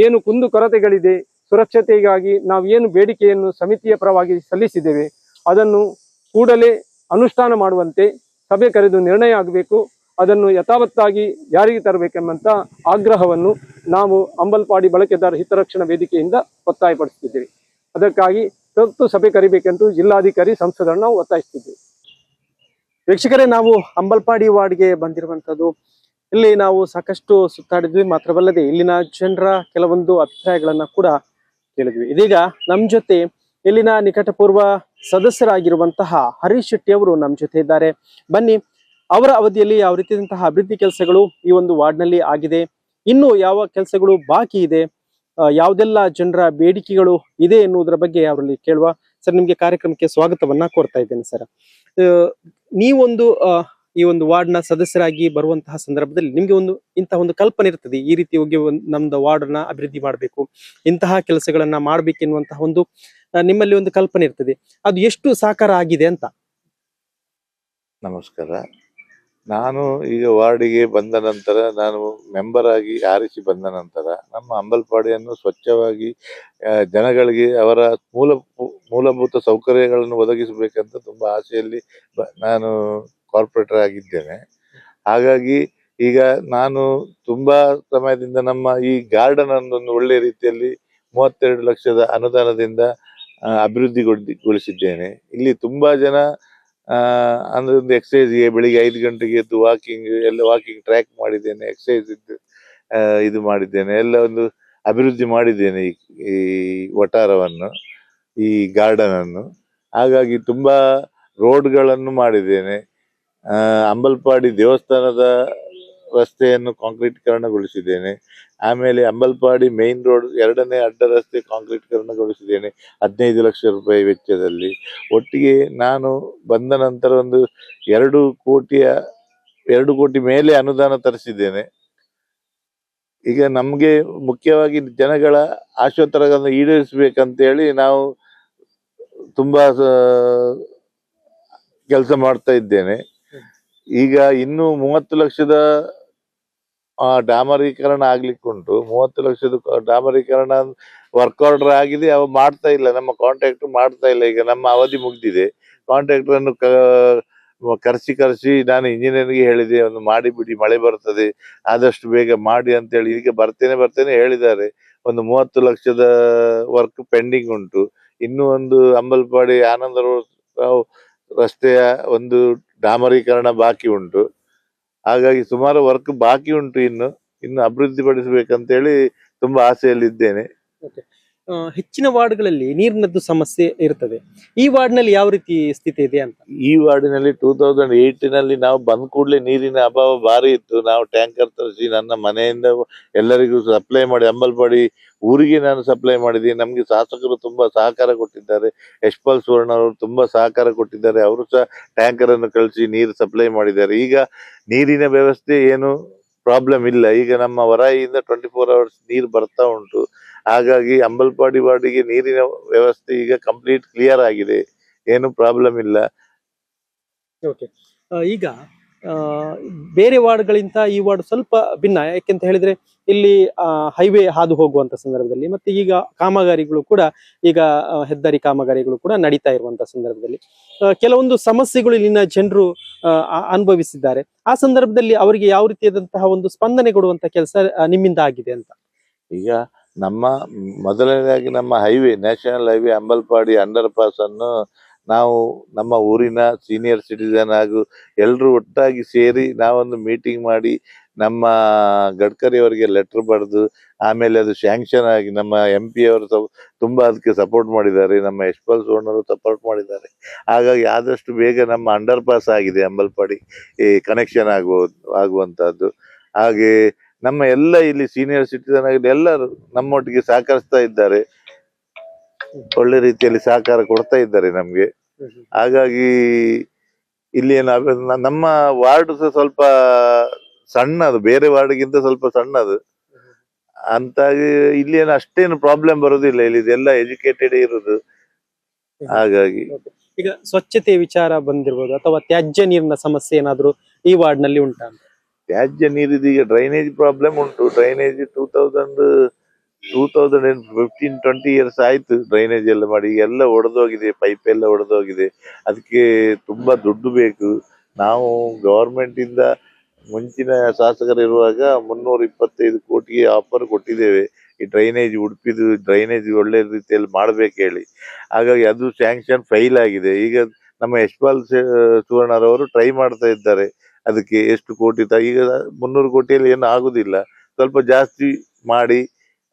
ಏನು ಕುಂದು ಕೊರತೆಗಳಿದೆ, ಸುರಕ್ಷತೆಗಾಗಿ ನಾವು ಏನು ಬೇಡಿಕೆಯನ್ನು ಸಮಿತಿಯ ಪರವಾಗಿ ಸಲ್ಲಿಸಿದ್ದೇವೆ ಅದನ್ನು ಕೂಡಲೇ ಅನುಷ್ಠಾನ ಮಾಡುವಂತೆ ಸಭೆ ಕರೆದು ನಿರ್ಣಯ ಆಗಬೇಕು. ಅದನ್ನು ಯಥಾವತ್ತಾಗಿ ಜಾರಿಗೆ ತರಬೇಕೆಂಬಂತ ಆಗ್ರಹವನ್ನು ನಾವು ಅಂಬಲ್ಪಾಡಿ ಬಳಕೆದಾರ ಹಿತರಕ್ಷಣಾ ವೇದಿಕೆಯಿಂದ ಒತ್ತಾಯಪಡಿಸುತ್ತಿದ್ದೇವೆ. ಅದಕ್ಕಾಗಿ ತುರ್ತು ಸಭೆ ಕರಿಬೇಕೆಂದು ಜಿಲ್ಲಾಧಿಕಾರಿ ಸಂಸದರನ್ನು ನಾವು ಒತ್ತಾಯಿಸುತ್ತಿದ್ದೇವೆ. ವೀಕ್ಷಕರೇ, ನಾವು ಅಂಬಲ್ಪಾಡಿ ವಾರ್ಡ್ಗೆ ಬಂದಿರುವಂತದ್ದು. ಇಲ್ಲಿ ನಾವು ಸಾಕಷ್ಟು ಸುತ್ತಾಡಿದ್ವಿ, ಮಾತ್ರವಲ್ಲದೆ ಇಲ್ಲಿನ ಜನರ ಕೆಲವೊಂದು ಅಭಿಪ್ರಾಯಗಳನ್ನ ಕೂಡ ಕೇಳಿದ್ವಿ. ಇದೀಗ ನಮ್ಮ ಜೊತೆ ಇಲ್ಲಿನ ನಿಕಟಪೂರ್ವ ಸದಸ್ಯರಾಗಿರುವಂತಹ ಹರೀಶ್ ಶೆಟ್ಟಿ ಅವರು ನಮ್ಮ ಜೊತೆ ಇದ್ದಾರೆ. ಬನ್ನಿ, ಅವರ ಅವಧಿಯಲ್ಲಿ ಯಾವ ರೀತಿಯಾದಂತಹ ಅಭಿವೃದ್ಧಿ ಕೆಲಸಗಳು ಈ ಒಂದು ವಾರ್ಡ್ನಲ್ಲಿ ಆಗಿದೆ, ಇನ್ನು ಯಾವ ಕೆಲಸಗಳು ಬಾಕಿ ಇದೆ, ಯಾವುದೆಲ್ಲ ಜನರ ಬೇಡಿಕೆಗಳು ಇದೆ ಎನ್ನುವುದರ ಬಗ್ಗೆ ಅವರಲ್ಲಿ ಕೇಳುವ. ಸರ್, ನಿಮ್ಗೆ ಕಾರ್ಯಕ್ರಮಕ್ಕೆ ಸ್ವಾಗತವನ್ನ ಕೋರ್ತಾ ಇದ್ದೇನೆ. ಸರ್, ನೀವೊಂದು ಈ ಒಂದು ವಾರ್ಡ್ನ ಸದಸ್ಯರಾಗಿ ಬರುವಂತಹ ಸಂದರ್ಭದಲ್ಲಿ ನಿಮ್ಗೆ ಇಂತಹ ಒಂದು ಕಲ್ಪನೆ ಇರ್ತದೆ, ಈ ರೀತಿ ಹೋಗಿ ನಮ್ದು ವಾರ್ಡ್ನ ಅಭಿವೃದ್ಧಿ ಮಾಡಬೇಕು, ಇಂತಹ ಕೆಲಸಗಳನ್ನ ಮಾಡ್ಬೇಕೆನ್ನುವಂತಹ ಒಂದು ನಿಮ್ಮಲ್ಲಿ ಒಂದು ಕಲ್ಪನೆ ಇರ್ತದೆ. ಅದು ಎಷ್ಟು ಸಾಕಾರ ಆಗಿದೆ ಅಂತ? ನಮಸ್ಕಾರ. ನಾನು ಈಗ ವಾರ್ಡಿಗೆ ಬಂದ ನಂತರ, ನಾನು ಮೆಂಬರ್ ಆಗಿ ಆರಿಸಿ ಬಂದ ನಂತರ ನಮ್ಮ ಅಂಬಲ್ಪಾಡಿಯನ್ನು ಸ್ವಚ್ಛವಾಗಿ ಜನಗಳಿಗೆ ಅವರ ಮೂಲಭೂತ ಸೌಕರ್ಯಗಳನ್ನು ಒದಗಿಸಬೇಕಂತ ತುಂಬ ಆಸೆಯಲ್ಲಿ ನಾನು ಕಾರ್ಪೊರೇಟರ್ ಆಗಿದ್ದೇನೆ. ಹಾಗಾಗಿ ಈಗ ನಾನು ತುಂಬಾ ಸಮಯದಿಂದ ನಮ್ಮ ಈ ಗಾರ್ಡನ್ ಒಂದು ಒಳ್ಳೆ ರೀತಿಯಲ್ಲಿ 32 ಲಕ್ಷದ ಅನುದಾನದಿಂದ ಅಭಿವೃದ್ಧಿಗೊಳಿಸಿದ್ದೇನೆ. ಇಲ್ಲಿ ತುಂಬಾ ಜನ ಅಂದ್ರೆ ಒಂದು ಎಕ್ಸಸೈಸ್ಗೆ ಬೆಳಿಗ್ಗೆ 5 ಗಂಟೆಗೆ ಎದ್ದು ವಾಕಿಂಗ್ ಟ್ರ್ಯಾಕ್ ಮಾಡಿದ್ದೇನೆ, ಎಕ್ಸಸೈಸ್ ಇದು ಮಾಡಿದ್ದೇನೆ, ಎಲ್ಲ ಒಂದು ಅಭಿವೃದ್ಧಿ ಮಾಡಿದ್ದೇನೆ ಈ ವಠಾರವನ್ನು, ಈ ಗಾರ್ಡನ್ ಅನ್ನು. ಹಾಗಾಗಿ ತುಂಬಾ ರೋಡ್ಗಳನ್ನು ಮಾಡಿದ್ದೇನೆ. ಅಂಬಲ್ಪಾಡಿ ದೇವಸ್ಥಾನದ ರಸ್ತೆಯನ್ನು ಕಾಂಕ್ರೀಟೀಕರಣಗೊಳಿಸಿದ್ದೇನೆ. ಆಮೇಲೆ ಅಂಬಲ್ಪಾಡಿ ಮೇನ್ ರೋಡ್ 2ನೇ ಅಡ್ಡ ರಸ್ತೆ ಕಾಂಕ್ರೀಟೀಕರಣಗೊಳಿಸಿದ್ದೇನೆ 15 ಲಕ್ಷ ರೂಪಾಯಿ ವೆಚ್ಚದಲ್ಲಿ. ಒಟ್ಟಿಗೆ ನಾನು ಬಂದ ನಂತರ ಒಂದು 2 ಕೋಟಿ ಮೇಲೆ ಅನುದಾನ ತರಿಸಿದ್ದೇನೆ. ಈಗ ನಮ್ಗೆ ಮುಖ್ಯವಾಗಿ ಜನಗಳ ಆಶೋತ್ತರಗಳನ್ನು ಈಡೇರಿಸಬೇಕಂತೇಳಿ ನಾವು ತುಂಬಾ ಕೆಲಸ ಮಾಡ್ತಾ ಇದ್ದೇನೆ. ಈಗ ಇನ್ನು 30 ಲಕ್ಷದ ಡಾಮರೀಕರಣ ಆಗ್ಲಿಕ್ಕುಂಟು. 30 ಲಕ್ಷದ ಡಾಮರೀಕರಣ ವರ್ಕ್ ಆರ್ಡರ್ ಆಗಿದೆ, ಅವು ಮಾಡ್ತಾ ಇಲ್ಲ, ನಮ್ಮ ಕಾಂಟ್ರಾಕ್ಟ್ ಮಾಡ್ತಾ ಇಲ್ಲ. ಈಗ ನಮ್ಮ ಅವಧಿ ಮುಗ್ದಿದೆ, ಕಾಂಟ್ರಾಕ್ಟರ್ ಅನ್ನು ಕರೆಸಿ ನಾನು ಇಂಜಿನಿಯರ್ಗೆ ಹೇಳಿದೆ, ಒಂದು ಮಾಡಿಬಿಡಿ, ಮಳೆ ಬರ್ತದೆ, ಆದಷ್ಟು ಬೇಗ ಮಾಡಿ ಅಂತೇಳಿ. ಈಗ ಬರ್ತೇನೆ ಹೇಳಿದ್ದಾರೆ. ಒಂದು 30 ಲಕ್ಷದ ವರ್ಕ್ ಪೆಂಡಿಂಗ್ ಉಂಟು. ಇನ್ನೂ ಒಂದು ಅಂಬಲ್ಪಾಡಿ ಆನಂದರಾವ್ ರಸ್ತೆಯ ಒಂದು ಡಾಮರೀಕರಣ ಬಾಕಿ ಉಂಟು. ಹಾಗಾಗಿ ಸುಮಾರು ವರ್ಕ್ ಬಾಕಿ ಉಂಟು. ಇನ್ನು ಅಭಿವೃದ್ಧಿ ಪಡಿಸಬೇಕಂತೇಳಿ ತುಂಬಾ ಆಸೆಯಲ್ಲಿದ್ದೇನೆ. ಹೆಚ್ಚಿನ ವಾರ್ಡ್ಗಳಲ್ಲಿ ನೀರಿನದ್ದು ಸಮಸ್ಯೆ ಇರ್ತದೆ. ಈ ವಾರ್ಡ್ನಲ್ಲಿ ಯಾವ ರೀತಿ ಸ್ಥಿತಿ ಇದೆ ಅಂತ? ಈ ವಾರ್ಡಿನಲ್ಲಿ 2008 ನಾವು ಬಂದ ಕೂಡಲೇ ನೀರಿನ ಅಭಾವ ಭಾರಿ ಇತ್ತು. ನಾವು ಟ್ಯಾಂಕರ್ ತರಿಸಿ ನನ್ನ ಮನೆಯಿಂದ ಎಲ್ಲರಿಗೂ ಸಪ್ಲೈ ಮಾಡಿ, ಅಂಬಲ್ಪಾಡಿ ಊರಿಗೆ ನಾನು ಸಪ್ಲೈ ಮಾಡಿದ್ದೀನಿ. ನಮ್ಗೆ ಶಾಸಕರು ತುಂಬಾ ಸಹಕಾರ ಕೊಟ್ಟಿದ್ದಾರೆ. ಯಶ್ಪಾಲ್ ಸುವರ್ಣ ಅವರು ತುಂಬಾ ಸಹಕಾರ ಕೊಟ್ಟಿದ್ದಾರೆ. ಅವರು ಸಹ ಟ್ಯಾಂಕರ್ ಅನ್ನು ಕಳಿಸಿ ನೀರು ಸಪ್ಲೈ ಮಾಡಿದ್ದಾರೆ. ಈಗ ನೀರಿನ ವ್ಯವಸ್ಥೆ ಏನು ಪ್ರಾಬ್ಲಮ್ ಇಲ್ಲ. ಈಗ ನಮ್ಮ ವರಾಯಿಯಿಂದ 24 hours ನೀರು ಬರ್ತಾ ಉಂಟು. ಹಾಗಾಗಿ ಅಂಬಲ್ಪಾಡಿ ವಾರ್ಡಿಗೆ ನೀರಿನ ವ್ಯವಸ್ಥೆ ಈಗ ಕಂಪ್ಲೀಟ್ ಕ್ಲಿಯರ್ ಆಗಿದೆ, ಏನು ಪ್ರಾಬ್ಲಮ್ ಇಲ್ಲ. ಈಗ ಬೇರೆ ವಾರ್ಡ್ಗಳಿಂದ ಈ ವಾರ್ಡ್ ಸ್ವಲ್ಪ ಭಿನ್ನ. ಯಾಕೆಂತ ಹೇಳಿದ್ರೆ ಇಲ್ಲಿ ಹೈವೇ ಹಾದು ಹೋಗುವಂತ ಸಂದರ್ಭದಲ್ಲಿ, ಮತ್ತೆ ಈಗ ಕಾಮಗಾರಿಗಳು ಕೂಡ, ಈಗ ಹೆದ್ದಾರಿ ಕಾಮಗಾರಿಗಳು ಕೂಡ ನಡೀತಾ ಇರುವಂತ ಸಂದರ್ಭದಲ್ಲಿ ಕೆಲವೊಂದು ಸಮಸ್ಯೆಗಳು ಇಲ್ಲಿನ ಜನರು ಅನುಭವಿಸಿದ್ದಾರೆ. ಆ ಸಂದರ್ಭದಲ್ಲಿ ಅವರಿಗೆ ಯಾವ ರೀತಿಯಾದಂತಹ ಒಂದು ಸ್ಪಂದನೆ ಕೊಡುವಂತ ಕೆಲಸ ನಿಮ್ಮಿಂದ ಆಗಿದೆ ಅಂತ? ಈಗ ನಮ್ಮ ಮೊದಲನೇದಾಗಿ ನಮ್ಮ highway, national highway Ambalpadi under pass ಅನ್ನು ನಾವು ನಮ್ಮ ಊರಿನ ಸೀನಿಯರ್ ಸಿಟಿಸನ್ ಹಾಗೂ ಎಲ್ಲರೂ ಒಟ್ಟಾಗಿ ಸೇರಿ ನಾವೊಂದು ಮೀಟಿಂಗ್ ಮಾಡಿ ನಮ್ಮ ಗಡ್ಕರಿ ಅವರಿಗೆ ಲೆಟರ್ ಬರೆದು ಆಮೇಲೆ ಅದು ಸ್ಯಾಂಕ್ಷನ್ ಆಗಿ ನಮ್ಮ MP ಅವರು ತುಂಬಾ ಅದಕ್ಕೆ ಸಪೋರ್ಟ್ ಮಾಡಿದ್ದಾರೆ. ನಮ್ಮ ಯಶ್ಪಾಲ್ ಸುವರ್ಣರು ಸಪೋರ್ಟ್ ಮಾಡಿದ್ದಾರೆ. ಹಾಗಾಗಿ ಆದಷ್ಟು ಬೇಗ ನಮ್ಮ ಅಂಡರ್ ಪಾಸ್ ಆಗಿದೆ ಅಂಬಲ್ಪಾಡಿ ಕನೆಕ್ಷನ್ ಆಗುವಂತಹದ್ದು. ಹಾಗೆ ನಮ್ಮ ಎಲ್ಲ ಇಲ್ಲಿ ಸೀನಿಯರ್ ಸಿಟಿಸನ್ ಆಗಿ ಎಲ್ಲರೂ ನಮ್ಮೊಟ್ಟಿಗೆ ಸಹಕರಿಸ್ತಾ ಇದ್ದಾರೆ. ಒಳ್ಳೆ ರೀತಿಯಲ್ಲಿ ಸಹಕಾರ ಕೊಡ್ತಾ ಇದ್ದಾರೆ ನಮ್ಗೆ. ಹಾಗಾಗಿ ಇಲ್ಲಿ ನಮ್ಮ ವಾರ್ಡ್ ಸಹ ಸ್ವಲ್ಪ ಸಣ್ಣದು, ಬೇರೆ ವಾರ್ಡ್ಗಿಂತ ಸ್ವಲ್ಪ ಸಣ್ಣದು ಅಂತಾಗಿ ಇಲ್ಲಿ ಏನು ಅಷ್ಟೇನು ಪ್ರಾಬ್ಲಮ್ ಬರೋದಿಲ್ಲ. ಇಲ್ಲಿ ಎಲ್ಲ ಎಜುಕೇಟೆಡ್ ಇರುದು. ಹಾಗಾಗಿ ಈಗ ಸ್ವಚ್ಛತೆ ವಿಚಾರ ಬಂದಿರ್ಬೋದು ಅಥವಾ ತ್ಯಾಜ್ಯ ನೀರಿನ ಸಮಸ್ಯೆ ಏನಾದ್ರು ಈ ವಾರ್ಡ್ ನಲ್ಲಿ ಉಂಟಾ? ತ್ಯಾಜ್ಯ ನೀರಿದು ಈಗ ಡ್ರೈನೇಜ್ ಪ್ರಾಬ್ಲಮ್ ಉಂಟು. ಡ್ರೈನೇಜ್ 2015-20 years ಆಯ್ತು ಡ್ರೈನೇಜ್ ಎಲ್ಲ ಮಾಡಿ. ಎಲ್ಲ ಒಡೆದೋಗಿದೆ, ಪೈಪ್ ಎಲ್ಲ ಒಡೆದೋಗಿದೆ. ಅದಕ್ಕೆ ತುಂಬಾ ದುಡ್ಡು ಬೇಕು. ನಾವು ಗವರ್ಮೆಂಟ್ ಇಂದ ಮುಂಚಿನ ಶಾಸಕರಿರುವಾಗ 325 ಕೋಟಿಗೆ ಆಫರ್ ಕೊಟ್ಟಿದ್ದೇವೆ. ಈ ಡ್ರೈನೇಜ್, ಉಡುಪಿದು ಡ್ರೈನೇಜ್ ಒಳ್ಳೆ ರೀತಿಯಲ್ಲಿ ಮಾಡ್ಬೇಕು ಹೇಳಿ. ಹಾಗಾಗಿ ಅದು ಸ್ಯಾಂಕ್ಷನ್ ಫೈಲ್ ಆಗಿದೆ. ಈಗ ನಮ್ಮ ಯಶ್ಪಾಲ್ ಸುವರ್ಣರವರು ಟ್ರೈ ಮಾಡ್ತಾ ಇದ್ದಾರೆ. ಅದಕ್ಕೆ ಎಷ್ಟು ಕೋಟಿ ಈಗ 300 ಕೋಟಿಯಲ್ಲಿ ಏನು ಆಗುದಿಲ್ಲ, ಸ್ವಲ್ಪ ಜಾಸ್ತಿ ಮಾಡಿ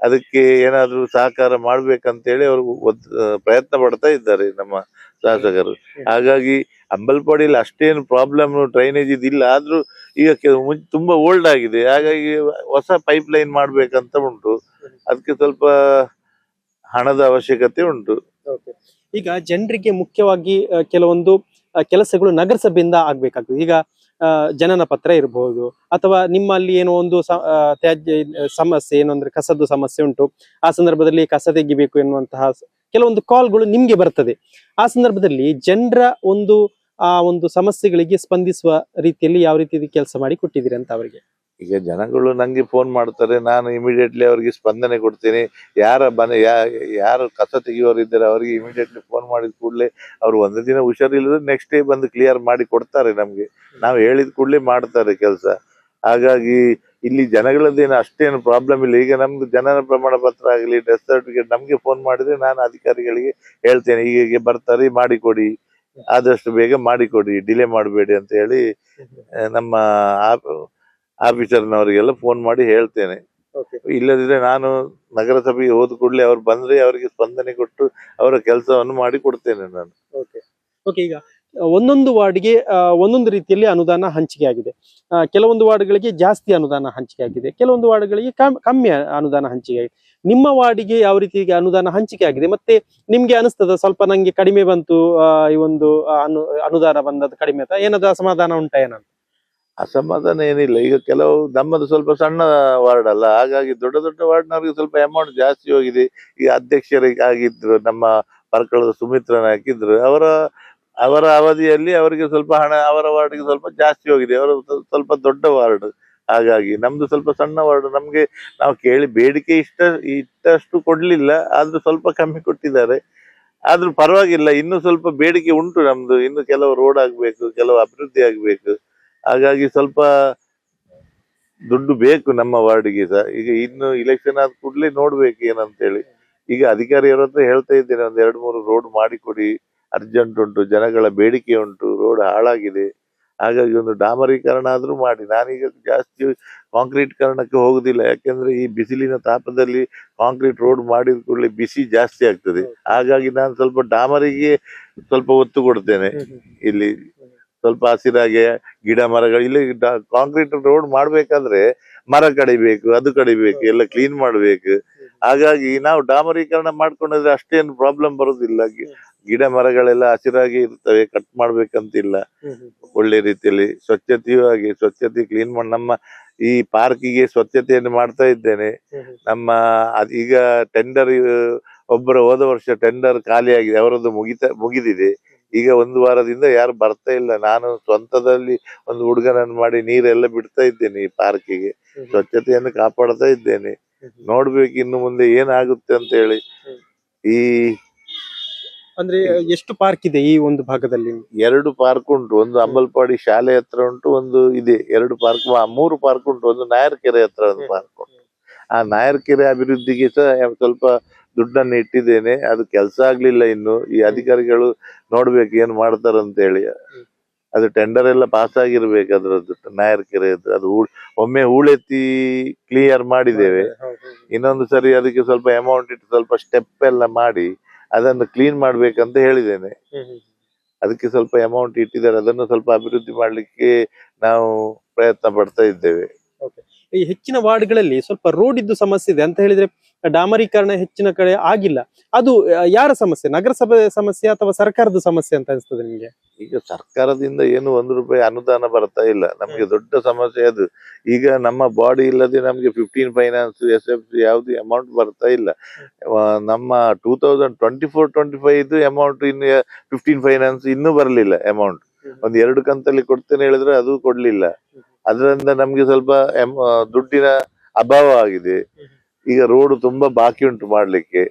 ಅದಕ್ಕೆ ಏನಾದ್ರೂ ಸಹಕಾರ ಮಾಡ್ಬೇಕಂತೇಳಿ ಅವರು ಪ್ರಯತ್ನ ಪಡ್ತಾ ಇದ್ದಾರೆ ನಮ್ಮ ಶಾಸಕರು. ಹಾಗಾಗಿ ಅಂಬಲ್ಪಾಡಿಯಲ್ಲಿ ಅಷ್ಟೇನು ಪ್ರಾಬ್ಲಮ್ ಡ್ರೈನೇಜ್ ಇದಿಲ್ಲ. ಆದ್ರೂ ಈಗ ತುಂಬಾ ಓಲ್ಡ್ ಆಗಿದೆ. ಹಾಗಾಗಿ ಹೊಸ ಪೈಪ್ ಲೈನ್ ಮಾಡ್ಬೇಕಂತ ಉಂಟು. ಅದಕ್ಕೆ ಸ್ವಲ್ಪ ಹಣದ ಅವಶ್ಯಕತೆ ಉಂಟು. ಈಗ ಜನರಿಗೆ ಮುಖ್ಯವಾಗಿ ಕೆಲವೊಂದು ಕೆಲಸಗಳು ನಗರಸಭೆಯಿಂದ ಆಗ್ಬೇಕಾಗ್ತದೆ. ಈಗ ಜನನ ಪತ್ರ ಇರಬಹುದು, ಅಥವಾ ನಿಮ್ಮಲ್ಲಿ ಏನೋ ಒಂದು ತ್ಯಾಜ್ಯ ಸಮಸ್ಯೆ, ಏನು ಅಂದ್ರೆ ಕಸದ ಸಮಸ್ಯೆ ಉಂಟು, ಆ ಸಂದರ್ಭದಲ್ಲಿ ಕಸ ತೆಗಿಬೇಕು ಎನ್ನುವಂತಹ ಕೆಲವೊಂದು ಕಾಲ್ಗಳು ನಿಮ್ಗೆ ಬರ್ತದೆ. ಆ ಸಂದರ್ಭದಲ್ಲಿ ಜನರ ಆ ಒಂದು ಸಮಸ್ಯೆಗಳಿಗೆ ಸ್ಪಂದಿಸುವ ರೀತಿಯಲ್ಲಿ ಯಾವ ರೀತಿ ಕೆಲಸ ಮಾಡಿ ಕೊಟ್ಟಿದ್ದೀರಿ ಅಂತ ಅವರಿಗೆ? ಈಗ ಜನಗಳು ನಂಗೆ ಫೋನ್ ಮಾಡ್ತಾರೆ, ನಾನು ಇಮಿಡಿಯೇಟ್ಲಿ ಅವರಿಗೆ ಸ್ಪಂದನೆ ಕೊಡ್ತೀನಿ. ಯಾರು ಕಸ ತೆಗೆಯುವವರು ಇದ್ದಾರೆ ಅವರಿಗೆ ಇಮಿಡಿಯೇಟ್ಲಿ ಫೋನ್ ಮಾಡಿದ ಕೂಡಲೇ ಅವರು ಒಂದು ದಿನ ಹುಷಾರಿಲ್ಲದ್ರೆ ನೆಕ್ಸ್ಟ್ ಡೇ ಬಂದು ಕ್ಲಿಯರ್ ಮಾಡಿ ಕೊಡ್ತಾರೆ ನಮ್ಗೆ. ನಾವು ಹೇಳಿದ ಕೂಡಲೇ ಮಾಡ್ತಾರೆ ಕೆಲಸ. ಹಾಗಾಗಿ ಇಲ್ಲಿ ಜನಗಳದ್ದೇನು ಅಷ್ಟೇನು ಪ್ರಾಬ್ಲಮ್ ಇಲ್ಲ. ಈಗ ನಮ್ದು ಜನನ ಪ್ರಮಾಣ ಪತ್ರ ಆಗಲಿ, ಡೆತ್ ಸರ್ಟಿಫಿಕೇಟ್ ನಮ್ಗೆ ಫೋನ್ ಮಾಡಿದ್ರೆ ನಾನು ಅಧಿಕಾರಿಗಳಿಗೆ ಹೇಳ್ತೇನೆ, ಹೀಗೆ ಬರ್ತಾರೆ, ಮಾಡಿಕೊಡಿ, ಆದಷ್ಟು ಬೇಗ ಮಾಡಿಕೊಡಿ, ಡಿಲೇ ಮಾಡಬೇಡಿ ಅಂತ ಹೇಳಿ ನಮ್ಮ ಆಫೀಸರ್ನವರಿಗೆಲ್ಲ ಫೋನ್ ಮಾಡಿ ಹೇಳ್ತೇನೆ. ಇಲ್ಲದಿದ್ರೆ ನಾನು ನಗರಸಭೆಗೆ ಹೋದ ಕೂಡಲೇ ಅವ್ರು ಬಂದ್ರೆ ಅವರಿಗೆ ಸ್ಪಂದನೆ ಕೊಟ್ಟು ಅವರ ಕೆಲಸವನ್ನು ಮಾಡಿ ಕೊಡ್ತೇನೆ ನಾನು. ಈಗ ಒಂದೊಂದು ವಾರ್ಡ್ಗೆ ಒಂದೊಂದು ರೀತಿಯಲ್ಲಿ ಅನುದಾನ ಹಂಚಿಕೆ ಆಗಿದೆ. ಕೆಲವೊಂದು ವಾರ್ಡ್ಗಳಿಗೆ ಜಾಸ್ತಿ ಅನುದಾನ ಹಂಚಿಕೆ ಆಗಿದೆ, ಕೆಲವೊಂದು ವಾರ್ಡ್ಗಳಿಗೆ ಕಮ್ಮಿ ಅನುದಾನ ಹಂಚಿಕೆ ಆಗಿದೆ. ನಿಮ್ಮ ವಾರ್ಡಿಗೆ ಯಾವ ರೀತಿ ಅನುದಾನ ಹಂಚಿಕೆ ಆಗಿದೆ? ಮತ್ತೆ ನಿಮ್ಗೆ ಅನಿಸ್ತದ ಸ್ವಲ್ಪ ನಂಗೆ ಕಡಿಮೆ ಬಂತು, ಈ ಒಂದು ಅನುದಾನ ಬಂದದ್ದು ಕಡಿಮೆ ಅಂತ ಏನಾದ್ರು ಅಸಮಾಧಾನ ಉಂಟಾ? ಏನಂತ ಅಸಮಾಧಾನ ಏನಿಲ್ಲ. ಈಗ ಕೆಲವು ನಮ್ಮದು ಸ್ವಲ್ಪ ಸಣ್ಣ ವಾರ್ಡ್ ಅಲ್ಲ, ಹಾಗಾಗಿ ದೊಡ್ಡ ದೊಡ್ಡ ವಾರ್ಡ್ನವ್ರಿಗೆ ಸ್ವಲ್ಪ ಅಮೌಂಟ್ ಜಾಸ್ತಿ ಹೋಗಿದೆ. ಈಗ ಅಧ್ಯಕ್ಷರಿಗೆ ಆಗಿದ್ರು, ನಮ್ಮ ಪರ್ಕಳದ ಸುಮಿತ್ರನ ಹಾಕಿದ್ರು, ಅವರ ಅವಧಿಯಲ್ಲಿ ಅವರಿಗೆ ಸ್ವಲ್ಪ ಹಣ, ಅವರ ವಾರ್ಡ್ಗೆ ಸ್ವಲ್ಪ ಜಾಸ್ತಿ ಹೋಗಿದೆ. ಅವರು ಸ್ವಲ್ಪ ದೊಡ್ಡ ವಾರ್ಡ್, ಹಾಗಾಗಿ ನಮ್ದು ಸ್ವಲ್ಪ ಸಣ್ಣ ವಾರ್ಡ್. ನಮ್ಗೆ ನಾವು ಕೇಳಿ ಬೇಡಿಕೆ ಇಷ್ಟಷ್ಟು ಕೊಡ್ಲಿಲ್ಲ, ಆದ್ರೂ ಸ್ವಲ್ಪ ಕಮ್ಮಿ ಕೊಟ್ಟಿದ್ದಾರೆ. ಆದ್ರೂ ಪರವಾಗಿಲ್ಲ, ಇನ್ನು ಸ್ವಲ್ಪ ಬೇಡಿಕೆ ಉಂಟು ನಮ್ದು. ಇನ್ನು ಕೆಲವು ರೋಡ್ ಆಗ್ಬೇಕು, ಕೆಲವು ಅಭಿವೃದ್ಧಿ ಆಗ್ಬೇಕು. ಹಾಗಾಗಿ ಸ್ವಲ್ಪ ದುಡ್ಡು ಬೇಕು ನಮ್ಮ ವಾರ್ಡಿಗೆ ಸಹ. ಈಗ ಇನ್ನು ಇಲೆಕ್ಷನ್ ಆದ ಕೂಡಲೇ ನೋಡ್ಬೇಕು ಏನಂತೇಳಿ. ಈಗ ಅಧಿಕಾರಿಯವ್ರ ಹತ್ರ ಹೇಳ್ತಾ ಇದ್ದೇನೆ, ಒಂದ್ 2-3 ರೋಡ್ ಮಾಡಿಕೊಡಿ, ಅರ್ಜೆಂಟ್ ಉಂಟು, ಜನಗಳ ಬೇಡಿಕೆ ಉಂಟು, ರೋಡ್ ಹಾಳಾಗಿದೆ. ಹಾಗಾಗಿ ಒಂದು ಡಾಮರೀಕರಣ ಆದ್ರೂ ಮಾಡಿ. ನಾನೀಗ ಜಾಸ್ತಿ ಕಾಂಕ್ರೀಟ್ ಕರಣಕ್ಕೆ ಹೋಗುದಿಲ್ಲ, ಯಾಕೆಂದ್ರೆ ಈ ಬಿಸಿಲಿನ ತಾಪದಲ್ಲಿ ಕಾಂಕ್ರೀಟ್ ರೋಡ್ ಮಾಡಿದ ಕೂಡಲೇ ಬಿಸಿ ಜಾಸ್ತಿ ಆಗ್ತದೆ. ಹಾಗಾಗಿ ನಾನು ಸ್ವಲ್ಪ ಡಾಮರಿಗೆ ಸ್ವಲ್ಪ ಒತ್ತು ಕೊಡ್ತೇನೆ. ಇಲ್ಲಿ ಸ್ವಲ್ಪ ಹಸಿರಾಗೆ ಗಿಡ ಮರಗಳು, ಇಲ್ಲಿ ಕಾಂಕ್ರೀಟ್ ರೋಡ್ ಮಾಡ್ಬೇಕಾದ್ರೆ ಮರ ಕಡಿಬೇಕು, ಅದು ಕಡಿಬೇಕು, ಎಲ್ಲ ಕ್ಲೀನ್ ಮಾಡ್ಬೇಕು. ಹಾಗಾಗಿ ನಾವು ಡಾಮರೀಕರಣ ಮಾಡ್ಕೊಂಡ್ರೆ ಅಷ್ಟೇನು ಪ್ರಾಬ್ಲಮ್ ಬರುದಿಲ್ಲ. ಗಿಡ ಮರಗಳೆಲ್ಲ ಹಸಿರಾಗಿ ಇರ್ತವೆ, ಕಟ್ ಮಾಡ್ಬೇಕಂತಿಲ್ಲ. ಒಳ್ಳೆ ರೀತಿಯಲ್ಲಿ ಸ್ವಚ್ಛತೆಯೂ ಹಾಗೆ, ಸ್ವಚ್ಛತೆ ಕ್ಲೀನ್ ಮಾಡಿ ನಮ್ಮ ಈ ಪಾರ್ಕಿಗೆ ಸ್ವಚ್ಛತೆಯನ್ನು ಮಾಡ್ತಾ ಇದ್ದೇನೆ. ನಮ್ಮ ಈಗ ಟೆಂಡರ್ ಹೋದ ವರ್ಷ ಟೆಂಡರ್ ಖಾಲಿ ಆಗಿದೆ, ಅವರದ್ದು ಮುಗಿದಿದೆ. ಈಗ 1 ವಾರದಿಂದ ಯಾರು ಬರ್ತಾ ಇಲ್ಲ. ನಾನು ಸ್ವಂತದಲ್ಲಿ ಒಂದು ಹುಡುಗನನ್ನು ಮಾಡಿ ನೀರೆಲ್ಲ ಬಿಡ್ತಾ ಇದ್ದೇನೆ ಈ ಪಾರ್ಕಿಗೆ, ಸ್ವಚ್ಛತೆಯನ್ನು ಕಾಪಾಡ್ತಾ ಇದ್ದೇನೆ. ನೋಡ್ಬೇಕು ಇನ್ನು ಮುಂದೆ ಏನಾಗುತ್ತೆ ಅಂತ ಹೇಳಿ. ಈ ಅಂದ್ರೆ ಎಷ್ಟು ಪಾರ್ಕ್ ಇದೆ ಈ ಒಂದು ಭಾಗದಲ್ಲಿ? 2 ಪಾರ್ಕ್ ಉಂಟು. ಒಂದು ಅಂಬಲ್ಪಾಡಿ ಶಾಲೆ ಹತ್ರ ಉಂಟು, ಒಂದು ಇದೆ. 2 ಪಾರ್ಕ್, 3 ಪಾರ್ಕ್ ಉಂಟು. ಒಂದು ನಾಯರ್ಕೆರೆ ಹತ್ರ ಒಂದು ಪಾರ್ಕ್ ಉಂಟು. ಆ ನಾಯರ್ಕೆರೆ ಅಭಿವೃದ್ಧಿಗೆ ಸಹ ಸ್ವಲ್ಪ ದುಡ್ಡನ್ನು ಇಟ್ಟಿದ್ದೇನೆ. ಅದು ಕೆಲಸ ಆಗ್ಲಿಲ್ಲ ಇನ್ನು. ಈ ಅಧಿಕಾರಿಗಳು ನೋಡ್ಬೇಕು ಏನ್ ಮಾಡ್ತಾರಂತ ಹೇಳಿ. ಅದು ಟೆಂಡರ್ ಎಲ್ಲ ಪಾಸ್ ಆಗಿರ್ಬೇಕು ಅದ್ರದ್ದು, ನಾಯರ್ಕೆರೆ ಅದು ಒಮ್ಮೆ ಹೂಳೆತ್ತಿ ಕ್ಲಿಯರ್ ಮಾಡಿದ್ದೇವೆ. ಇನ್ನೊಂದು ಸರಿ ಅದಕ್ಕೆ ಸ್ವಲ್ಪ ಅಮೌಂಟ್ ಇಟ್ಟು ಸ್ವಲ್ಪ ಸ್ಟೆಪ್ ಎಲ್ಲ ಮಾಡಿ ಅದನ್ನು ಕ್ಲೀನ್ ಮಾಡ್ಬೇಕಂತ ಹೇಳಿದ್ದೇನೆ. ಅದಕ್ಕೆ ಸ್ವಲ್ಪ ಅಮೌಂಟ್ ಇಟ್ಟಿದ್ದಾರೆ, ಅದನ್ನು ಸ್ವಲ್ಪ ಅಭಿವೃದ್ಧಿ ಮಾಡ್ಲಿಕ್ಕೆ ನಾವು ಪ್ರಯತ್ನ ಪಡ್ತಾ ಇದ್ದೇವೆ. ಈ ಹೆಚ್ಚಿನ ವಾರ್ಡ್ಗಳಲ್ಲಿ ಸ್ವಲ್ಪ ರೋಡ್ ಇದ್ದು ಸಮಸ್ಯೆ ಇದೆ ಅಂತ ಹೇಳಿದ್ರೆ, ಡಾಮರೀಕರಣ ಹೆಚ್ಚಿನ ಕಡೆ ಆಗಿಲ್ಲ. ಅದು ಯಾರ ಸಮಸ್ಯೆ? ನಗರಸಭೆ ಸಮಸ್ಯೆ ಅಥವಾ ಸರ್ಕಾರದ ಸಮಸ್ಯೆ ಅಂತ ಅನಿಸ್ತದೆ ನಿಮ್ಗೆ? ಈಗ ಸರ್ಕಾರದಿಂದ ಏನು 1 ರೂಪಾಯಿ ಅನುದಾನ ಬರ್ತಾ ಇಲ್ಲ, ನಮ್ಗೆ ದೊಡ್ಡ ಸಮಸ್ಯೆ ಅದು. ಈಗ ನಮ್ಮ ಬಾಡಿ ಇಲ್ಲದೆ ನಮ್ಗೆ 15 ಫೈನಾನ್ಸ್ SFC ಯಾವ್ದು ಅಮೌಂಟ್ ಬರ್ತಾ ಇಲ್ಲ. ನಮ್ಮ 2024-25 ಅಮೌಂಟ್ ಇನ್ನು 15 ಫೈನಾನ್ಸ್ ಇನ್ನೂ ಬರ್ಲಿಲ್ಲ ಅಮೌಂಟ್. ಒಂದ್ 2 ಕಂತಲ್ಲಿ ಕೊಡ್ತೇನೆ ಹೇಳಿದ್ರೆ ಅದು ಕೊಡ್ಲಿಲ್ಲ. ಅದರಿಂದ ನಮ್ಗೆ ಸ್ವಲ್ಪ ದುಡ್ಡಿನ ಅಭಾವ ಆಗಿದೆ. ಈಗ ರೋಡ್ ತುಂಬಾ ಬಾಕಿ ಉಂಟು ಮಾಡ್ಲಿಕ್ಕೆ.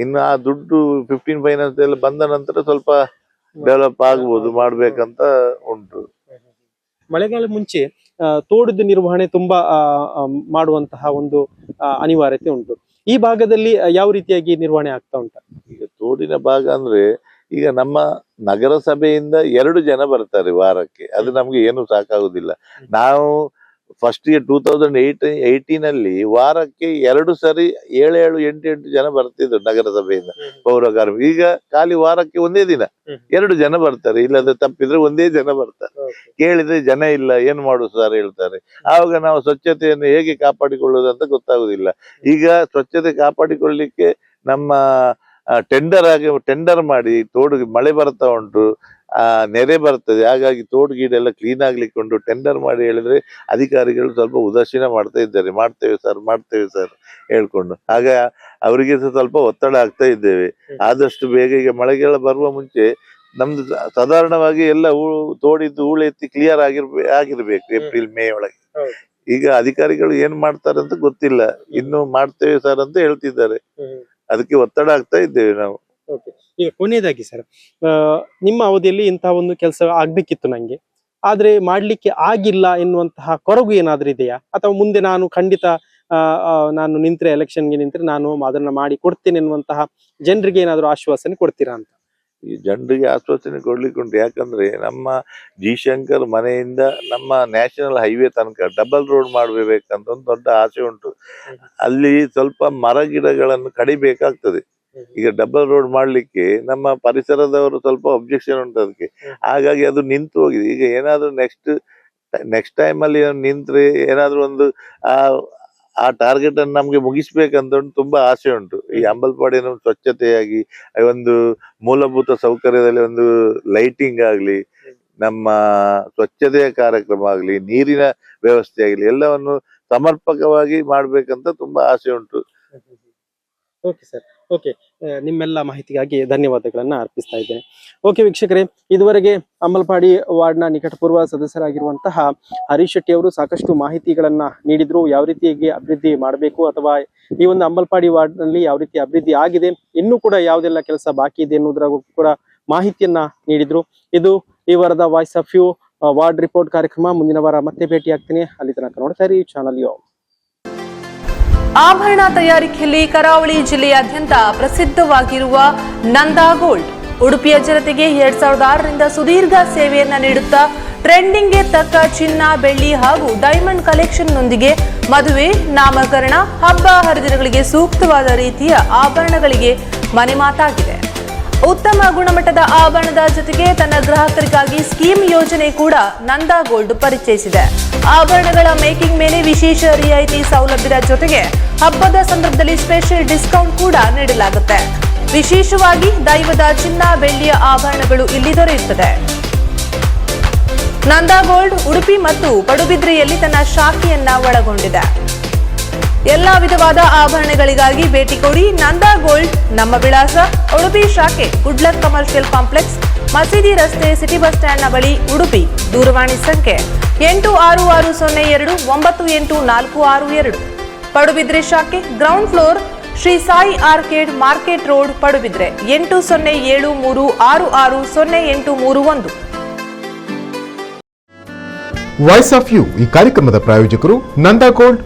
ಇನ್ನು ಆ ದುಡ್ಡು 15 ಫೈನಾನ್ಸ್ ಎಲ್ಲ ಬಂದ ನಂತರ ಸ್ವಲ್ಪ ಡೆವಲಪ್ ಆಗ್ಬೋದು, ಮಾಡ್ಬೇಕಂತ ಉಂಟು. ಮಳೆಗಾಲ ಮುಂಚೆ ತೋಡಿದ ನಿರ್ವಹಣೆ ತುಂಬಾ ಮಾಡುವಂತಹ ಒಂದು ಅನಿವಾರ್ಯತೆ ಉಂಟು. ಈ ಭಾಗದಲ್ಲಿ ಯಾವ ರೀತಿಯಾಗಿ ನಿರ್ವಹಣೆ ಆಗ್ತಾ ಉಂಟು? ಈಗ ತೋಡಿನ ಭಾಗ ಅಂದ್ರೆ ಈಗ ನಮ್ಮ ನಗರಸಭೆಯಿಂದ 2 ಜನ ಬರ್ತಾರೆ ವಾರಕ್ಕೆ. ಅದು ನಮ್ಗೆ ಏನು ಸಾಕಾಗುದಿಲ್ಲ. ನಾವು ಫಸ್ಟ್ ಇಯರ್ 2018 ವಾರಕ್ಕೆ 2 ಸರಿ 7-8 ಜನ ಬರ್ತಿದ್ರು ನಗರಸಭೆಯಿಂದ ಪೌರಕಾರ್ಮಿಕ. ಈಗ ಖಾಲಿ ವಾರಕ್ಕೆ ಒಂದೇ ದಿನ 2 ಜನ ಬರ್ತಾರೆ, ಇಲ್ಲದೆ ತಪ್ಪಿದ್ರೆ ಒಂದೇ ಜನ ಬರ್ತಾರೆ. ಕೇಳಿದ್ರೆ ಜನ ಇಲ್ಲ, ಏನ್ ಮಾಡುದು ಸರ್ ಹೇಳ್ತಾರೆ. ಆವಾಗ ನಾವು ಸ್ವಚ್ಛತೆಯನ್ನು ಹೇಗೆ ಕಾಪಾಡಿಕೊಳ್ಳುವುದು ಅಂತ ಗೊತ್ತಾಗುದಿಲ್ಲ. ಈಗ ಸ್ವಚ್ಛತೆ ಕಾಪಾಡಿಕೊಳ್ಳಿಕ್ಕೆ ನಮ್ಮ ಟೆಂಡರ್ ಮಾಡಿ, ತೋಡು ಮಳೆ ಬರ್ತಾ ಉಂಟು, ನೆರೆ ಬರ್ತದೆ, ಹಾಗಾಗಿ ತೋಡು ಗೀಡೆಲ್ಲ ಕ್ಲೀನ್ ಆಗ್ಲಿಕ್ಕೆ ಉಂಟು. ಟೆಂಡರ್ ಮಾಡಿ ಹೇಳಿದ್ರೆ ಅಧಿಕಾರಿಗಳು ಸ್ವಲ್ಪ ಉದಾಸೀನ ಮಾಡ್ತಾ ಇದ್ದಾರೆ. ಮಾಡ್ತೇವೆ ಸರ್ ಹೇಳ್ಕೊಂಡು. ಆಗ ಅವರಿಗೆ ಸ್ವಲ್ಪ ಒತ್ತಡ ಆಗ್ತಾ ಇದ್ದೇವೆ. ಆದಷ್ಟು ಬೇಗ ಈಗ ಮಳೆಗಾಲ ಬರುವ ಮುಂಚೆ ನಮ್ದು ಸಾಧಾರಣವಾಗಿ ಎಲ್ಲ ತೋಡಿದ್ದು ಹೂಳೆತ್ತಿ ಕ್ಲಿಯರ್ ಆಗಿರ್ಬೇಕು ಏಪ್ರಿಲ್ ಮೇ ಒಳಗೆ. ಈಗ ಅಧಿಕಾರಿಗಳು ಏನ್ ಮಾಡ್ತಾರೆ ಅಂತ ಗೊತ್ತಿಲ್ಲ. ಇನ್ನು ಮಾಡ್ತೇವೆ ಸರ್ ಅಂತ ಹೇಳ್ತಿದ್ದಾರೆ. ಅದಕ್ಕೆ ಒತ್ತಡ ಆಗ್ತಾ ಇದ್ದೇವೆ ನಾವು. ಈಗ ಕೊನೆಯದಾಗಿ ಸರ್, ನಿಮ್ಮ ಅವಧಿಯಲ್ಲಿ ಇಂತಹ ಒಂದು ಕೆಲಸ ಆಗ್ಬೇಕಿತ್ತು ನಂಗೆ, ಆದ್ರೆ ಮಾಡ್ಲಿಕ್ಕೆ ಆಗಿಲ್ಲ ಎನ್ನುವಂತಹ ಕೊರಗು ಏನಾದ್ರೂ ಇದೆಯಾ? ಅಥವಾ ಮುಂದೆ ನಾನು ಖಂಡಿತ ನಾನು ಎಲೆಕ್ಷನ್ಗೆ ನಿಂತ್ರೆ ನಾನು ಅದನ್ನ ಮಾಡಿ ಕೊಡ್ತೇನೆ ಎನ್ನುವಂತಹ ಜನರಿಗೆ ಏನಾದ್ರು ಆಶ್ವಾಸನೆ ಕೊಡ್ತೀರಾ ಅಂತ? ಈ ಜನರಿಗೆ ಆಶ್ವಾಸನೆ ಕೊಡ್ಲಿಕ್ಕೆ ಉಂಟು. ಯಾಕಂದ್ರೆ ನಮ್ಮ ಜಿ ಶಂಕರ್ ಮನೆಯಿಂದ ನಮ್ಮ ನ್ಯಾಷನಲ್ ಹೈವೇ ತನಕ ಡಬಲ್ ರೋಡ್ ಮಾಡ್ಬೇಕಂತ ಒಂದು ದೊಡ್ಡ ಆಸೆ ಉಂಟು. ಅಲ್ಲಿ ಸ್ವಲ್ಪ ಮರ ಗಿಡಗಳನ್ನು ಕಡಿಬೇಕಾಗ್ತದೆ. ಈಗ ಡಬಲ್ ರೋಡ್ ಮಾಡ್ಲಿಕ್ಕೆ ನಮ್ಮ ಪರಿಸರದವರು ಸ್ವಲ್ಪ ಒಬ್ಜೆಕ್ಷನ್ ಉಂಟು ಅದಕ್ಕೆ. ಹಾಗಾಗಿ ಅದು ನಿಂತು ಹೋಗಿದೆ. ಈಗ ಏನಾದ್ರು ನೆಕ್ಸ್ಟ್ ಟೈಮ್ ಅಲ್ಲಿ ನಿಂತ್ರೆ ಏನಾದ್ರು ಒಂದು ಆ ಟಾರ್ಗೆಟ್ ಅನ್ನು ನಮ್ಗೆ ಮುಗಿಸ್ಬೇಕಂತ ತುಂಬಾ ಆಸೆ ಉಂಟು. ಈ ಅಂಬಲ್ಪಾಡಿನ ಸ್ವಚ್ಛತೆಯಾಗಿ, ಒಂದು ಮೂಲಭೂತ ಸೌಕರ್ಯದಲ್ಲಿ ಒಂದು ಲೈಟಿಂಗ್ ಆಗ್ಲಿ, ನಮ್ಮ ಸ್ವಚ್ಛತೆಯ ಕಾರ್ಯಕ್ರಮ ಆಗ್ಲಿ, ನೀರಿನ ವ್ಯವಸ್ಥೆ ಆಗ್ಲಿ, ಎಲ್ಲವನ್ನು ಸಮರ್ಪಕವಾಗಿ ಮಾಡ್ಬೇಕಂತ ತುಂಬಾ ಆಸೆ ಉಂಟು. ಓಕೆ ಸರ್, ಓಕೆ, ನಿಮ್ಮೆಲ್ಲ ಮಾಹಿತಿಗಾಗಿ ಧನ್ಯವಾದಗಳನ್ನ ಅರ್ಪಿಸ್ತಾ ಇದ್ದೇನೆ. ಓಕೆ ವೀಕ್ಷಕರೇ, ಇದುವರೆಗೆ ಅಂಬಲ್ಪಾಡಿ ವಾರ್ಡ್ನ ನಿಕಟಪೂರ್ವ ಸದಸ್ಯರಾಗಿರುವಂತಹ ಹರೀಶ್ ಶೆಟ್ಟಿ ಅವರು ಸಾಕಷ್ಟು ಮಾಹಿತಿಗಳನ್ನ ನೀಡಿದ್ರು. ಯಾವ ರೀತಿಯಾಗಿ ಅಭಿವೃದ್ಧಿ ಮಾಡಬೇಕು ಅಥವಾ ಈ ಒಂದು ಅಂಬಲ್ಪಾಡಿ ವಾರ್ಡ್ನಲ್ಲಿ ಯಾವ ರೀತಿ ಅಭಿವೃದ್ಧಿ ಆಗಿದೆ, ಇನ್ನೂ ಕೂಡ ಯಾವುದೆಲ್ಲ ಕೆಲಸ ಬಾಕಿ ಇದೆ ಅನ್ನೋದ್ರ ಕೂಡ ಮಾಹಿತಿಯನ್ನ ನೀಡಿದ್ರು. ಇದು ಈ ವಾರದ voice of you ward report ಕಾರ್ಯಕ್ರಮ. ಮುಂದಿನ ವಾರ ಮತ್ತೆ ಭೇಟಿ ಆಗ್ತೀನಿ. ಅಲ್ಲಿ ತನಕ ನೋಡ್ತಾ ಇರಿ ಚಾನಲ್ ಯು. ಆಭರಣ ತಯಾರಿಕೆಯಲ್ಲಿ ಕರಾವಳಿ ಜಿಲ್ಲೆಯಾದ್ಯಂತ ಪ್ರಸಿದ್ಧವಾಗಿರುವ ನಂದಾ ಗೋಲ್ಡ್ ಉಡುಪಿಯ ಜನತೆಗೆ 2006ರಿಂದ ಸುದೀರ್ಘ ಸೇವೆಯನ್ನ ನೀಡುತ್ತಾ ಟ್ರೆಂಡಿಂಗ್ಗೆ ತಕ್ಕ ಚಿನ್ನ, ಬೆಳ್ಳಿ ಹಾಗೂ ಡೈಮಂಡ್ ಕಲೆಕ್ಷನ್ನೊಂದಿಗೆ ಮದುವೆ, ನಾಮಕರಣ, ಹಬ್ಬ ಹರಿದಿನಗಳಿಗೆ ಸೂಕ್ತವಾದ ರೀತಿಯ ಆಭರಣಗಳಿಗೆ ಮನೆಮಾತಾಗಿದೆ. ಉತ್ತಮ ಗುಣಮಟ್ಟದ ಆಭರಣದ ಜೊತೆಗೆ ತನ್ನ ಗ್ರಾಹಕರಿಗಾಗಿ ಸ್ಕೀಮ್ ಯೋಜನೆ ಕೂಡ ನಂದಾ ಗೋಲ್ಡ್ ಪರಿಚಯಿಸಿದೆ. ಆಭರಣಗಳ ಮೇಕಿಂಗ್ ಮೇಲೆ ವಿಶೇಷ ರಿಯಾಯಿತಿ ಸೌಲಭ್ಯದ ಜೊತೆಗೆ ಹಬ್ಬದ ಸಂದರ್ಭದಲ್ಲಿ ಸ್ಪೆಷಲ್ ಡಿಸ್ಕೌಂಟ್ ಕೂಡ ನೀಡಲಾಗುತ್ತೆ. ವಿಶೇಷವಾಗಿ ದೈವದ ಚಿನ್ನ, ಬೆಳ್ಳಿಯ ಆಭರಣಗಳು ಇಲ್ಲಿ ದೊರೆಯುತ್ತದೆ. ನಂದಾ ಗೋಲ್ಡ್ ಉಡುಪಿ ಮತ್ತು ಪಡುಬಿದ್ರೆಯಲ್ಲಿ ತನ್ನ ಶಾಖೆಯನ್ನ ಒಳಗೊಂಡಿದೆ. ಎಲ್ಲಾ ವಿಧವಾದ ಆಭರಣಗಳಿಗಾಗಿ ಭೇಟಿ ಕೊಡಿ. ನಂದಾ ಗೋಲ್ಡ್. ನಮ್ಮ ವಿಳಾಸ ಉಡುಪಿ ಶಾಖೆ, ಗುಡ್ಲಕ್ ಕಮರ್ಷಿಯಲ್ ಕಾಂಪ್ಲೆಕ್ಸ್, ಮಸೀದಿ ರಸ್ತೆ, ಸಿಟಿ ಬಸ್ ಸ್ಟ್ಯಾಂಡ್ನ ಬಳಿ, ಉಡುಪಿ. ದೂರವಾಣಿ ಸಂಖ್ಯೆ 8660098462. ಪಡುಬಿದ್ರೆ ಶಾಖೆ, ground floor, Shri Sai arcade, market road, Padubidri. 8073660831. Voice of you ಈ ಕಾರ್ಯಕ್ರಮದ ಪ್ರಾಯೋಜಕರು ನಂದಾ ಗೋಲ್ಡ್